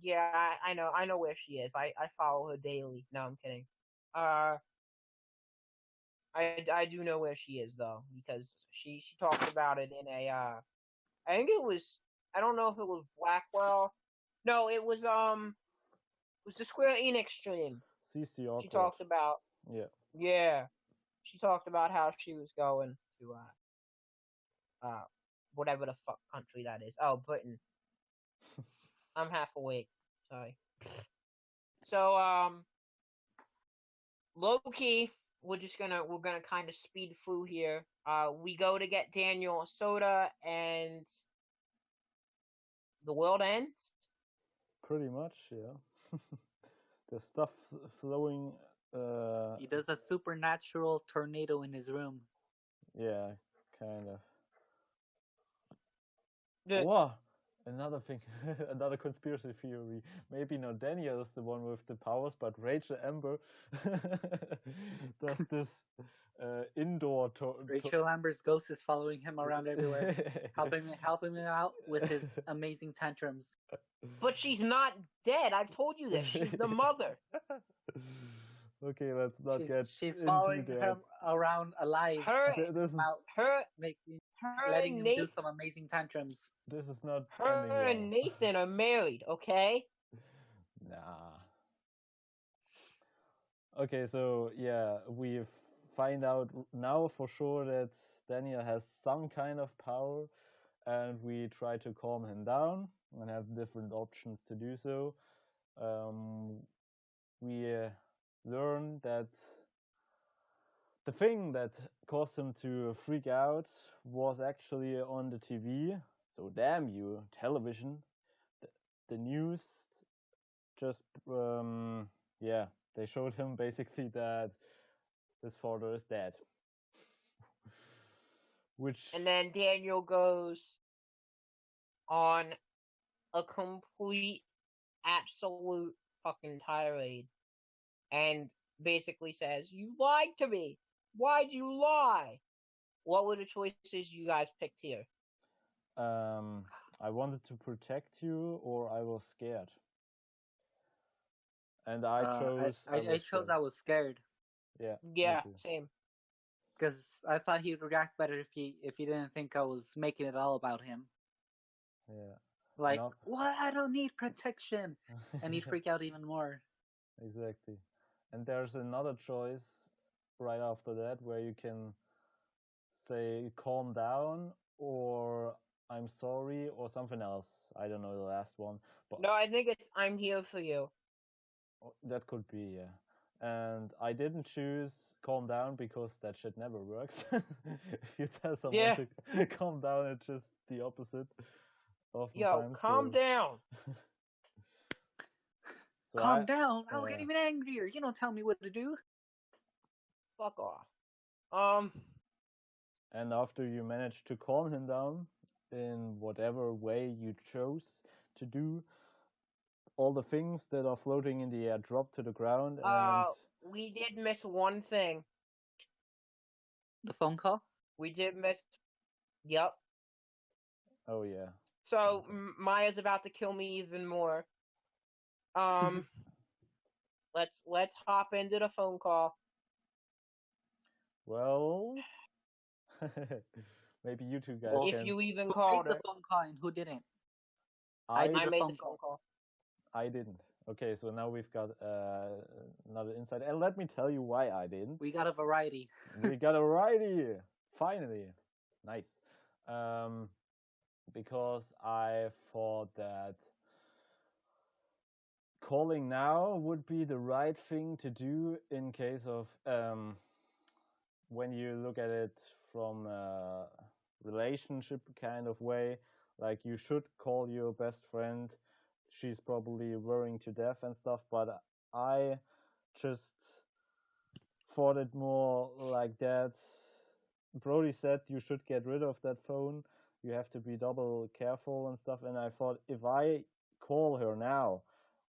Yeah, I know where she is. I follow her daily. No, I'm kidding. I do know where she is though, because she talked about it in a I think it was, I don't know if it was Blackwell. No, it was the Square Enix stream. CC Awkward. She talked about Yeah. She talked about how she was going to whatever the fuck country that is. Oh, Britain. I'm half awake. Sorry. So low key, we're gonna kind of speed through here. We go to get Daniel a soda, and the world ends. Pretty much, yeah. There's stuff flowing. He does a supernatural tornado in his room. Yeah, kind of. The, Whoa! Another thing, another conspiracy theory. Maybe not Daniel is the one with the powers, but Rachel Amber does this indoor. Rachel Amber's ghost is following him around everywhere, helping him out with his amazing tantrums. But she's not dead. I've told you this. She's the mother. Okay, let's not get she's into following that. him around alive, This is letting him do some amazing tantrums. this is not her ending well. and Nathan are married, okay? Nah. Okay, so yeah, we find out now for sure that Daniel has some kind of power, and we try to calm him down and have different options to do so. We learn that the thing that caused him to freak out was actually on the TV. So damn you, television. The news just yeah, they showed him basically that his father is dead. Which And then Daniel goes on a complete, absolute fucking tirade and basically says, "You lied to me. Why'd you lie?" What were the choices you guys picked here? I wanted to protect you, or I was scared. And I chose. I chose. I was scared. Yeah. Yeah, same. Because I thought he'd react better if he didn't think I was making it all about him. Yeah. Like, what? I don't need protection, and he'd freak out even more. Exactly. And there's another choice right after that where you can say calm down or I'm sorry or something else. I don't know the last one. But no, I think it's I'm here for you. That could be, yeah. And I didn't choose calm down because that shit never works. If you tell someone to calm down, it's just the opposite. Yo, calm down. So calm down. I'll get even angrier. You don't tell me what to do. Fuck off. And after you manage to calm him down in whatever way you chose to do, all the things that are floating in the air drop to the ground. And we did miss one thing. The phone call? We did miss. Yep. Oh yeah. So Maya's about to kill me even more. Let's hop into the phone call. Well, maybe you two guys. If can... you even called the phone call and who didn't? I made the phone call. I didn't. Okay, so now we've got another insight, and let me tell you why I didn't. We got a variety. We got a variety. Finally, nice. Because I thought that calling now would be the right thing to do in case of when you look at it from a relationship kind of way, like you should call your best friend. She's probably worrying to death and stuff, but I just thought it more like that. Brody said you should get rid of that phone. You have to be double careful and stuff. And I thought if I call her now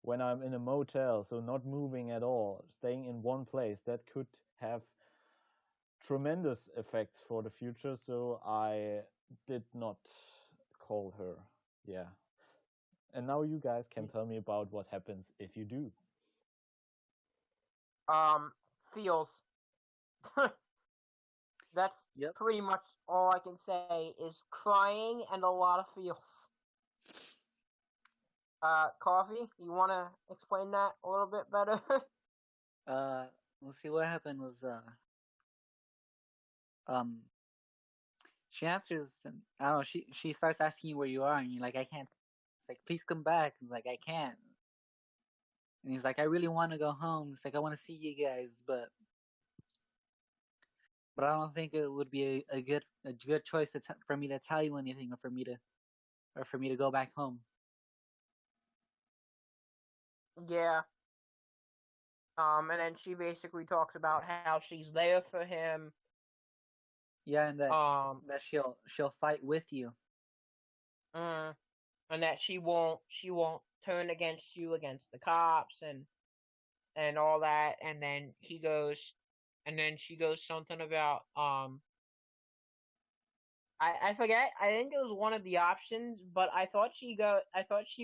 when I'm in a motel, so not moving at all, staying in one place, that could have tremendous effects for the future. So I did not call her. Yeah. And now you guys can tell me about what happens if you do. Feels. That's pretty much all I can say is crying and a lot of feels. Coffee, you want to explain that a little bit better? Let's see, what happened was, she answers, and I don't know, she starts asking you where you are, and you're like, I can't. It's like, please come back. It's like, I can't. And he's like, I really want to go home. It's like, I want to see you guys, but I don't think it would be a good choice for me to tell you anything, or for me to go back home. Yeah. And then she basically talks about how she's there for him. Yeah, and that she'll fight with you. And that she won't turn against you, against the cops and all that. And then she goes something about I forget. I think it was one of the options, but I thought she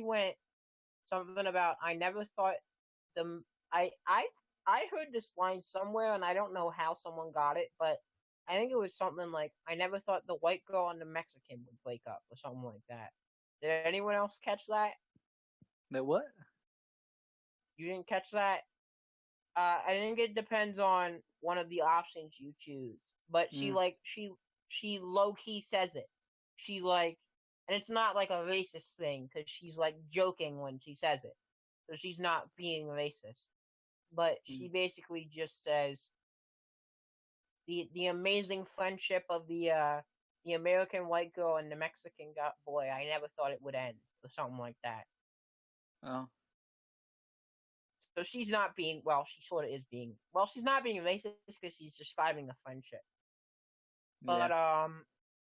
went something about I never thought I I heard this line somewhere, and I don't know how someone got it, but I think it was something like, "I never thought the white girl and the Mexican would break up," or something like that. Did anyone else catch that? The what? You didn't catch that? I think it depends on one of the options you choose. But she she low key says it. She like, and it's not like a racist thing because she's like joking when she says it, so she's not being racist. But she basically just says the amazing friendship of the American white girl and the Mexican boy. I never thought it would end, or something like that. Oh. So she's not being, well, she sort of is being, well, she's not being racist because she's describing the friendship. But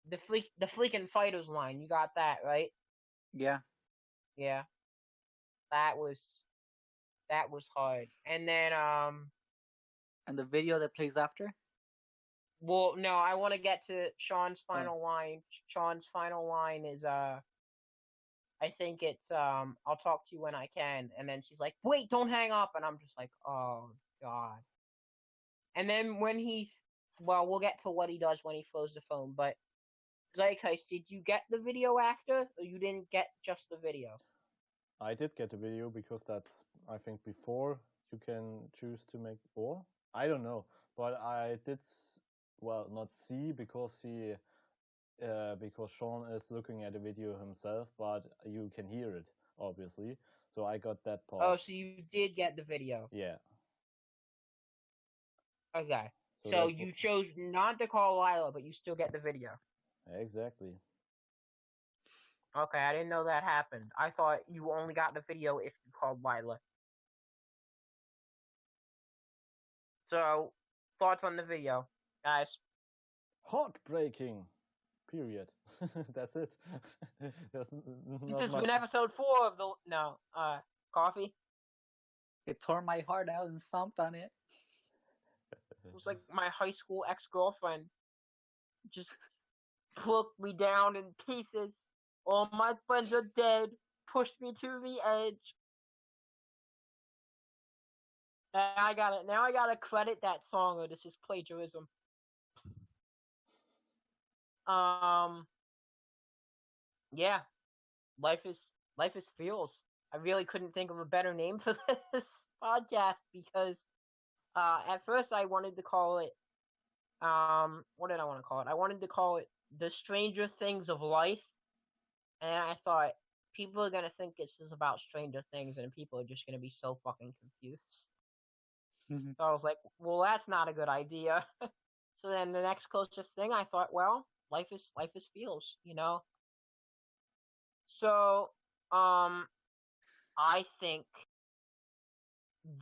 the freaking fighters line, you got that right? Yeah. Yeah. That was hard. And then and the video that plays after? Well, no, I want to get to Sean's final line. Sean's final line is I think it's I'll talk to you when I can, and then she's like, "Wait, don't hang up," and I'm just like, "Oh God." And then when well, we'll get to what he does when he throws the phone, but Zeitgeist, did you get the video after, or you didn't get just the video? I did get the video because that's, I think, before you can choose to make, or I don't know, but I did, well, not see because because Sean is looking at the video himself, but you can hear it, obviously. So I got that part. Oh, so you did get the video? Yeah. Okay. So you chose not to call Lila, but you still get the video. Exactly. Okay, I didn't know that happened. I thought you only got the video if you called Lila. So, thoughts on the video, guys? Heartbreaking. Period. That's it. This has been episode 4 of the Coffee. It tore my heart out and stomped on it. It was like my high school ex-girlfriend just broke me down in pieces. All my friends are dead. Pushed me to the edge. Now I gotta credit that song, or this is plagiarism. Yeah. Life is feels. I really couldn't think of a better name for this podcast because at first I wanted to call it what did I want to call it? I wanted to call it The Stranger Things of Life. And I thought people are gonna think this is about Stranger Things and people are just gonna be so fucking confused. So I was like, well, that's not a good idea. So then the next closest thing I thought, well, life is feels, you know? So I think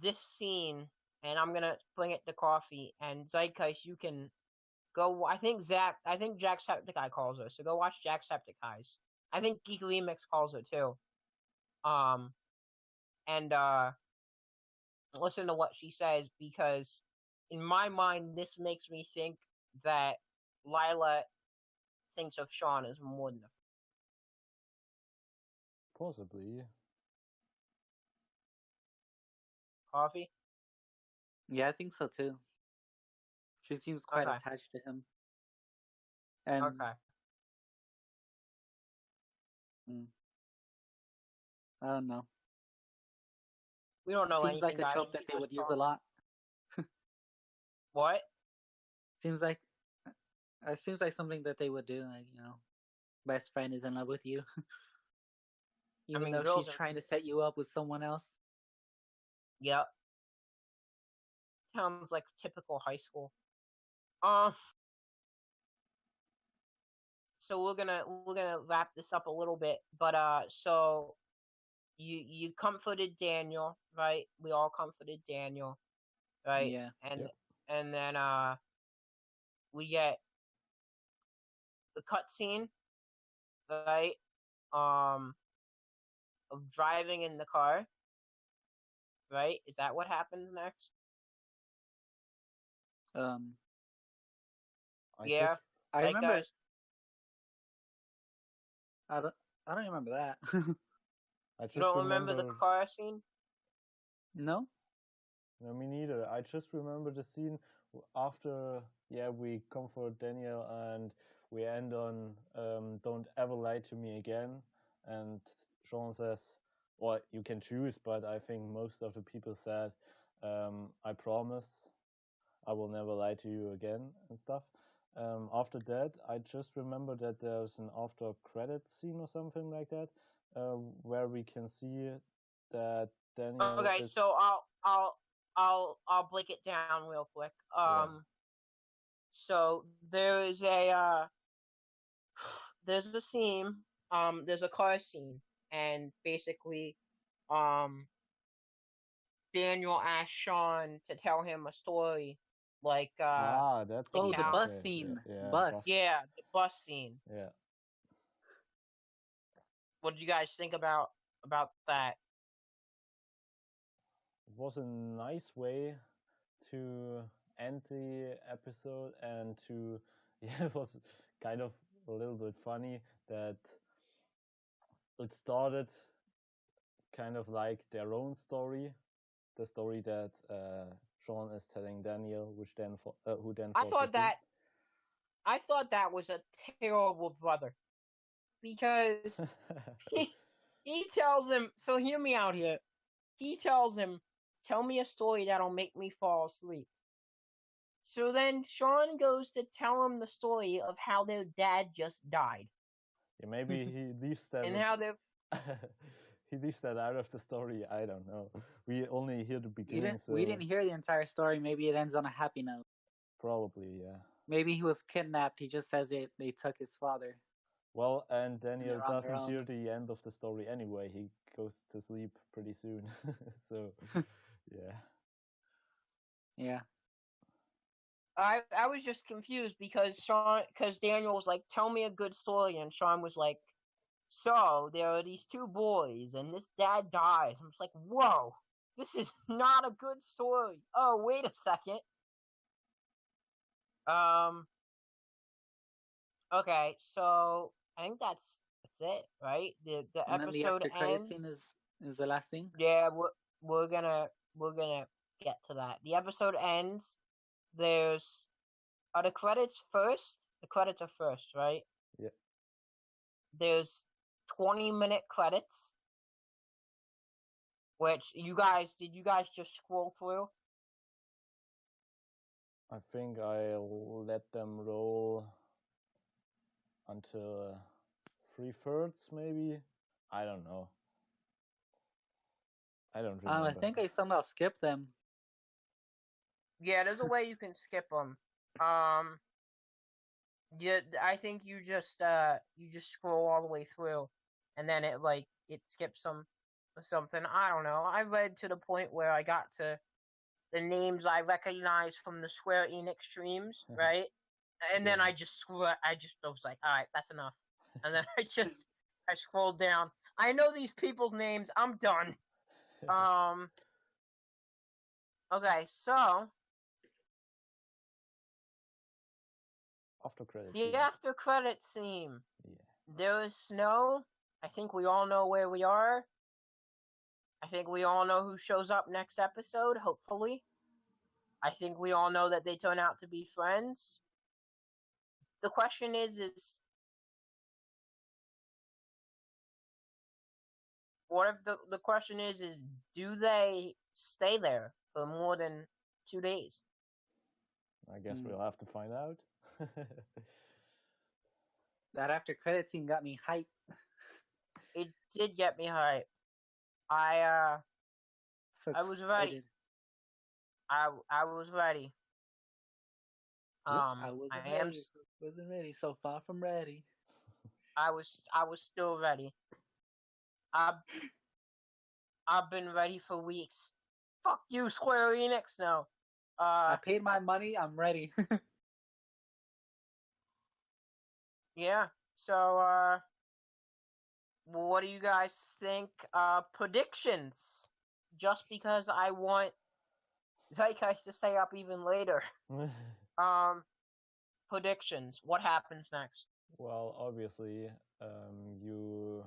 this scene, and I'm gonna bring it to Coffee and Zeitgeist, you can go. I think Jacksepticeye calls her, so go watch Jacksepticeye's. I think Geek Remix calls her too. And listen to what she says, because in my mind, this makes me think that Lila thinks of Sean as more than possibly. Coffee? Yeah, I think so too. She seems quite attached to him. And I don't know. We don't know anything. Seems like a trope that they would use a lot. What? Seems like something that they would do. Like, you know, best friend is in love with you, even though she's trying to set you up with someone else. Yep. Sounds like typical high school. So we're gonna wrap this up a little bit, but so you comforted Daniel, right? We all comforted Daniel, right? Yeah. And then we get the cutscene, right? Of driving in the car, right? Is that what happens next? I remember. I don't remember that. I just you don't remember the car scene? No. No, me neither. I just remember the scene after, we comfort Daniel and we end on "Don't ever lie to me again," and Sean says, "Well, you can choose," but I think most of the people said, "I promise, I will never lie to you again," and stuff. After that, I just remember that there's an after credit scene or something like that, where we can see that Daniel Okay, is. so I'll break it down real quick. So there's a there's a scene, there's a car scene, and basically, Daniel asked Sean to tell him a story, like That's Oh, the it. bus Okay. scene. Yeah, Bus. yeah, the bus scene. Yeah. What did you guys think about that? It was a nice way to end the episode and to it was kind of a little bit funny that it started kind of like their own story, the story that Sean is telling Daniel, which then who then I falls thought asleep. that was a terrible brother, because he tells him. So hear me out here. He tells him, "Tell me a story that'll make me fall asleep." So then Sean goes to tell him the story of how their dad just died. Yeah, maybe he leaves that. And how they're. He leaves that out of the story. I don't know. We only hear the beginning. We didn't hear the entire story. Maybe it ends on a happy note. Probably, yeah. Maybe he was kidnapped. He just says they took his father. Well, and Daniel they're on their doesn't hear own. the end of the story anyway. He goes to sleep pretty soon. So, yeah. Yeah. I was just confused because Daniel was like, "Tell me a good story," and Sean was like, "So there are these two boys, and this dad dies." I was like, "Whoa, this is not a good story." Oh, wait a second. Okay, so I think that's it, right? The And then the episode after credit ends. scene is the last thing. Yeah, we're gonna get to that. The episode ends. There's are the credits first? The credits are first, right? Yeah. There's 20-minute credits. Which did you guys just scroll through? I think I'll let them roll until 3/3, maybe. I don't know. I don't remember. I think I somehow skipped them. Yeah, there's a way you can skip them. Yeah, I think you just scroll all the way through, and then it skips something. I don't know. I read to the point where I got to the names I recognize from the Square Enix streams, right? And then I was like, all right, that's enough. And then I scrolled down. I know these people's names. I'm done. Okay, so after credit. the after credit scene. Yeah. There is snow. I think we all know where we are. I think we all know who shows up next episode, hopefully. I think we all know that they turn out to be friends. The question is what if the question is do they stay there for more than 2 days? I guess we'll have to find out. That after credit scene got me hyped. It did get me hyped. I was ready. I was ready. I wasn't ready. So far from ready. I was still ready. I've been ready for weeks. Fuck you, Square Enix. No. I paid my money. I'm ready. Yeah. So, what do you guys think? Predictions. Just because I want Zeitgeist to stay up even later. Predictions. What happens next? Well, obviously, you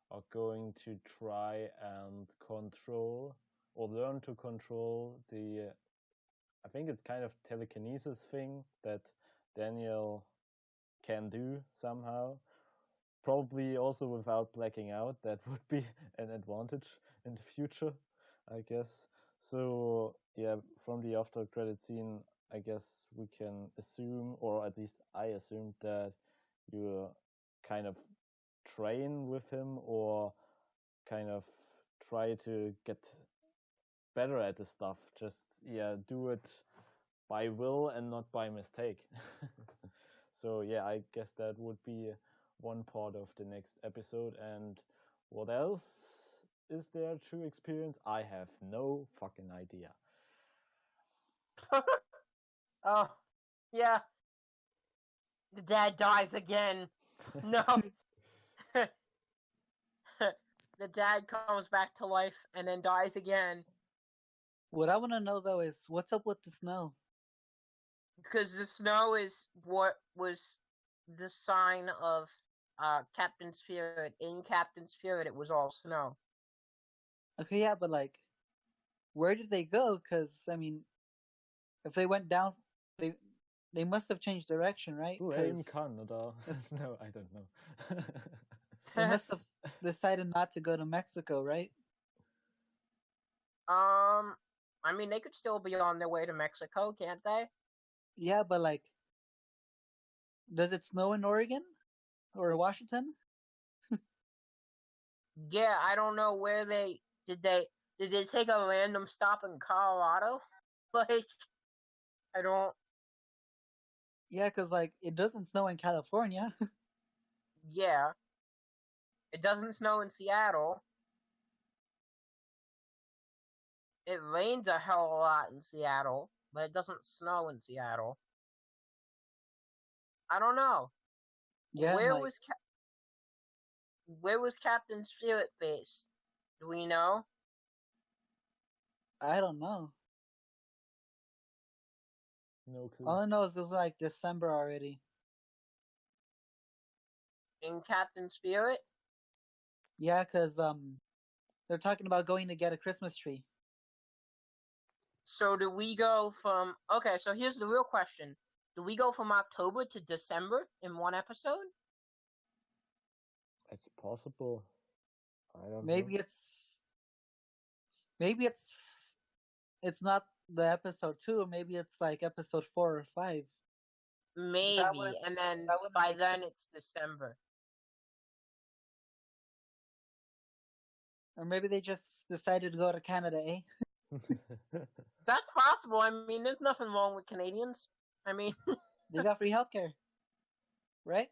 are going to try and control or learn to control the. I think it's kind of telekinesis thing that Daniel can do somehow. Probably also without blacking out. That would be an advantage in the future, I guess. So yeah, from the after credit scene, I guess we can assume, or at least I assumed, that you kind of train with him or kind of try to get better at the stuff. Just do it by will and not by mistake. So yeah, I guess that would be one part of the next episode. And what else is there to experience? I have no fucking idea. Oh, yeah. The dad dies again. No. The dad comes back to life and then dies again. What I want to know though is what's up with the snow? Because the snow is what was the sign of Captain Spirit. In Captain Spirit, it was all snow. Okay, yeah, but like, where did they go? Because I mean, if they went down, they must have changed direction, right? Blame Canada. No, I don't know. They must have decided not to go to Mexico, right? I mean, they could still be on their way to Mexico, can't they? Yeah, but like, does it snow in Oregon or Washington? Yeah, I don't know where they did they take a random stop in Colorado? Like, I don't. Yeah, because like it doesn't snow in California. Yeah, it doesn't snow in Seattle. It rains a hell of a lot in Seattle, but it doesn't snow in Seattle. I don't know. Yeah, Where like, was Captain Spirit based? Do we know? I don't know. No clue. All I know is it was like December already. In Captain Spirit? Yeah, because they're talking about going to get a Christmas tree. So do we go from... Okay, so here's the real question. Do we go from October to December in one episode? It's possible. I don't Maybe know. it's not the episode 2. Maybe it's like episode 4 or 5. Maybe, and then by then it's December. Or maybe they just decided to go to Canada, eh? That's possible. I mean, there's nothing wrong with Canadians. I mean... They got free healthcare. Right?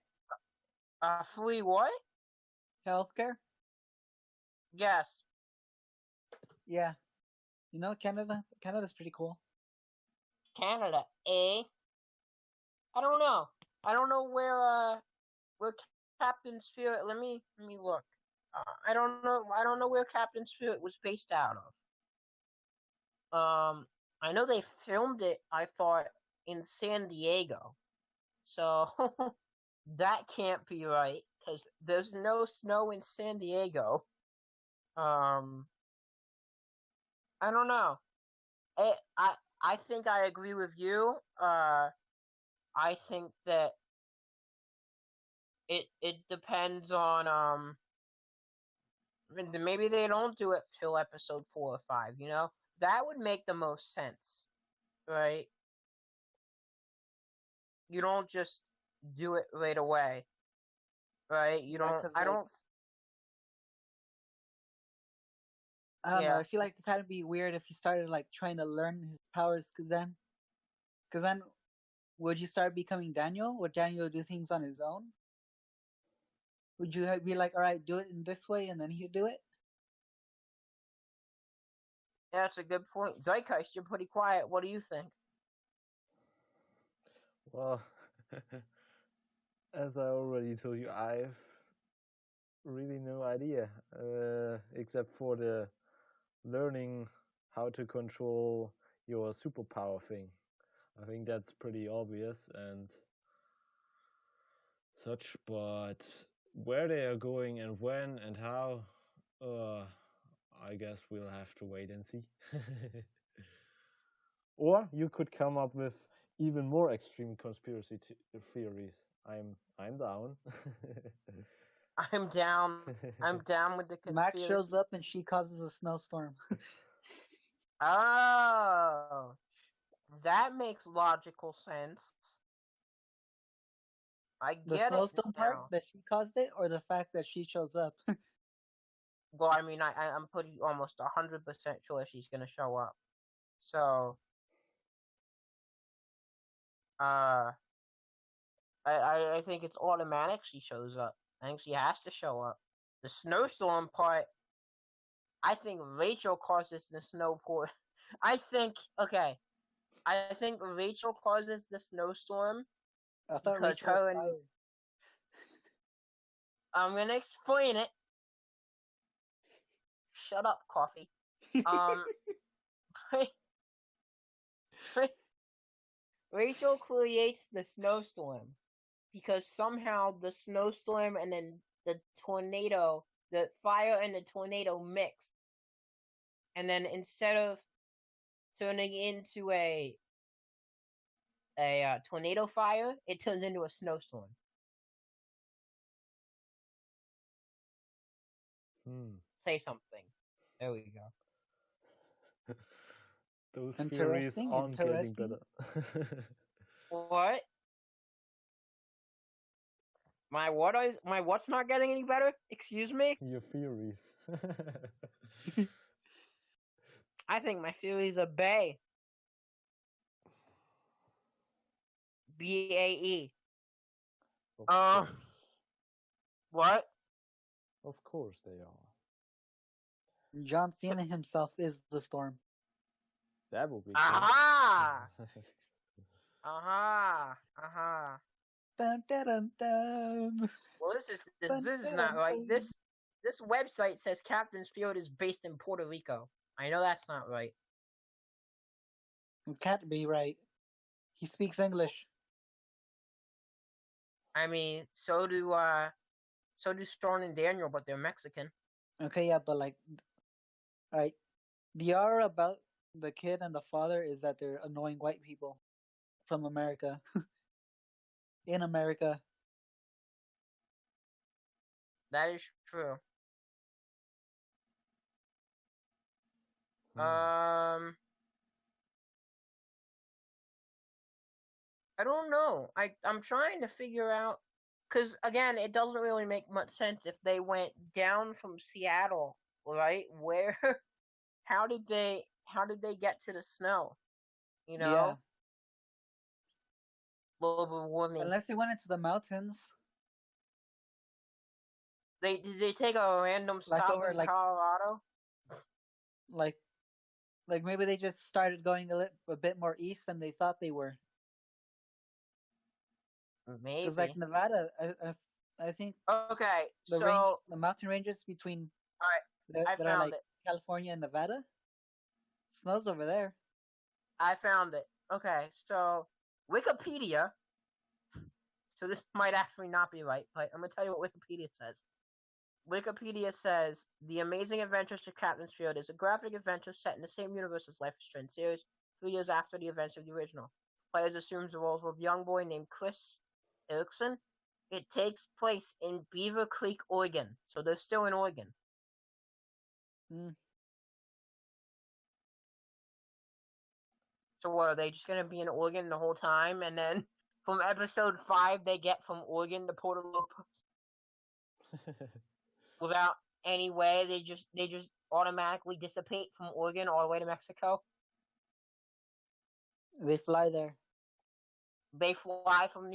Free what? Healthcare? Yes. Yeah. You know, Canada's pretty cool. Canada, eh? I don't know. I don't know where Captain Spirit... Let me look. I don't know where Captain Spirit was based out of. I know they filmed it, I thought, in San Diego. So, that can't be right, because there's no snow in San Diego. I don't know. I think I agree with you. I think that it depends on maybe they don't do it till episode 4 or 5, you know? That would make the most sense, right? You don't just do it right away, right? You don't. I don't. I don't know. I feel like it'd kind of be weird if he started like trying to learn his powers, because then, would you start becoming Daniel? Would Daniel do things on his own? Would you be like, all right, do it in this way, and then he'd do it? Yeah, that's a good point. Zeitgeist, you're pretty quiet. What do you think? Well, as I already told you, I've really no idea, except for the learning how to control your superpower thing. I think that's pretty obvious and such, but where they are going and when and how, I guess we'll have to wait and see. Or you could come up with even more extreme conspiracy theories. I'm down. I'm down. I'm down with the Max conspiracy. shows up and she causes a snowstorm. Oh, that makes logical sense. I The get it snowstorm part now. that she caused it, or the fact that she shows up? Well, I mean, I'm pretty almost 100% sure she's gonna show up. So, I think it's automatic she shows up. I think she has to show up. The snowstorm part, I think Rachel causes the snowport. I think Rachel causes the snowstorm I thought because Rachel was her and fired. I'm gonna explain it. Shut up, coffee. Rachel creates the snowstorm because somehow the snowstorm and then the tornado, the fire and the tornado mix, and then instead of turning into a tornado fire, it turns into a snowstorm. Say something. There we go. Those theories aren't getting better. What? My what's not getting any better? Excuse me? Your theories. I think my theories are bae. BAE. What? Of course they are. John Cena himself is the storm. That would be Aha! Aha! Dun, dun, dun, dun. Well, this is not right. This website says Captain's Field is based in Puerto Rico. I know that's not right. It can't be right. He speaks English. I mean, so do Storm and Daniel, but they're Mexican. Okay, yeah, but like, alright. The aura about the kid and the father is that they're annoying white people from America. In America. That is true. I don't know. I'm trying to figure out, because again, it doesn't really make much sense if they went down from Seattle, right? Where, how did they get to the snow? You know, Yeah. global warming. Unless they went into the mountains. Did they take a random stop in Colorado? Like maybe they just started going a bit more east than they thought they were. Maybe. Because like Nevada, I think. Okay, the mountain ranges between. All right, that are like California and Nevada. Snow's over there. I found it. Okay, so Wikipedia. So this might actually not be right, but I'm gonna tell you what Wikipedia says. Wikipedia says The Amazing Adventures of Captain's Field is a graphic adventure set in the same universe as Life is Strange series, 3 years after the events of the original. Players assumes the roles of a young boy named Chris Erickson. It takes place in Beaver Creek, Oregon. So they're still in Oregon. So what, are they just going to be in Oregon the whole time? And then from episode 5, they get from Oregon to Puerto Rico? Without any way, they just automatically dissipate from Oregon all the way to Mexico? They fly there. They fly from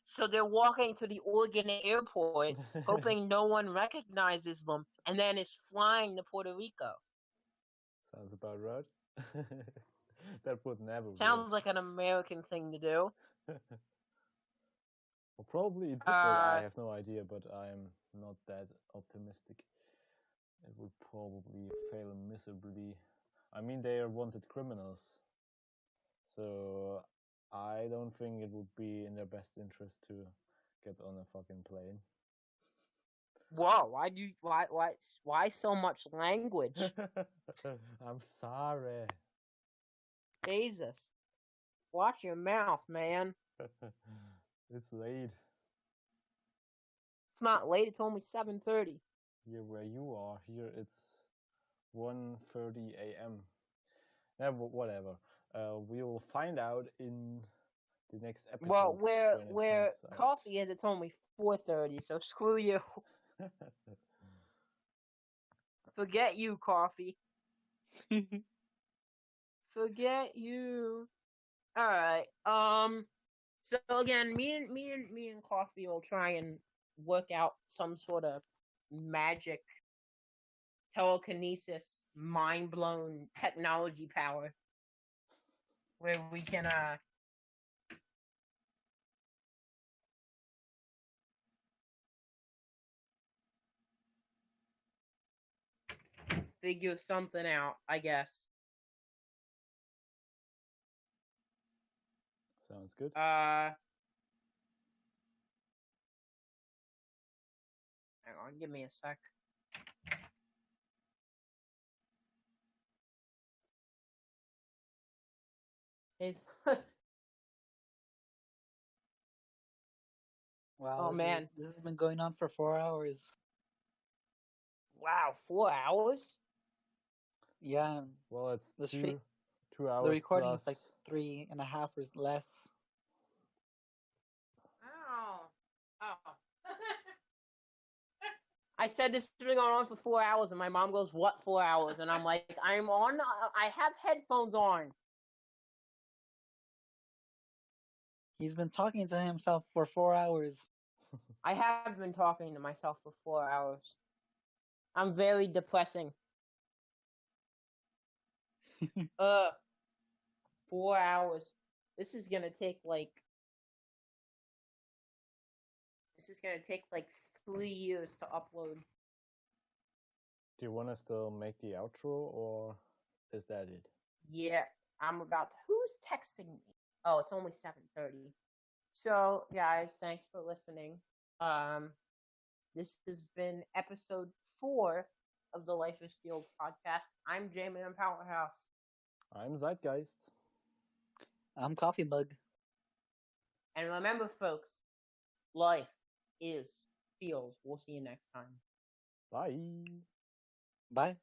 so they're walking to the Oregon airport, hoping no one recognizes them, and then is flying to Puerto Rico. Sounds about right. That would never Sounds like an American thing to do. Well, probably it would. I have no idea, but I'm not that optimistic. It would probably fail miserably. I mean, they are wanted criminals, so I don't think it would be in their best interest to get on a fucking plane. Whoa! Why so much language? I'm sorry. Jesus, watch your mouth, man. It's late. It's not late. It's only 7:30. Here where you are, here it's 1:30 a.m. Yeah, whatever. We will find out in the next episode. Well, when it where comes out. coffee is, it's only 4:30. So screw you. Forget you, coffee. Forget you. All right. So again, me and coffee will try and work out some sort of magic telekinesis, mind blown technology power, where we can figure something out, I guess. Sounds good. Hang on, give me a sec. Wow. Oh man. This has been going on for 4 hours. Wow, 4 hours? Yeah. Well, it's The 2 hours. The recording plus... is like 3.5 or less. Oh. I said this has been going on for 4 hours, and my mom goes, "What 4 hours?" And I'm like, "I'm on. I have headphones on." He's been talking to himself for 4 hours. I have been talking to myself for 4 hours. I'm very depressing. 4 hours. This is gonna take like 3 years to upload. Do you want us to make the outro, or is that it? Yeah, I'm about to... Who's texting me? Oh, it's only 7:30. So, guys, thanks for listening. This has been episode 4 of the Life is Field podcast. I'm J-Man Powerhouse. I'm Zeitgeist. I'm Coffee Bug. And remember, folks, life is fields. We'll see you next time. Bye. Bye.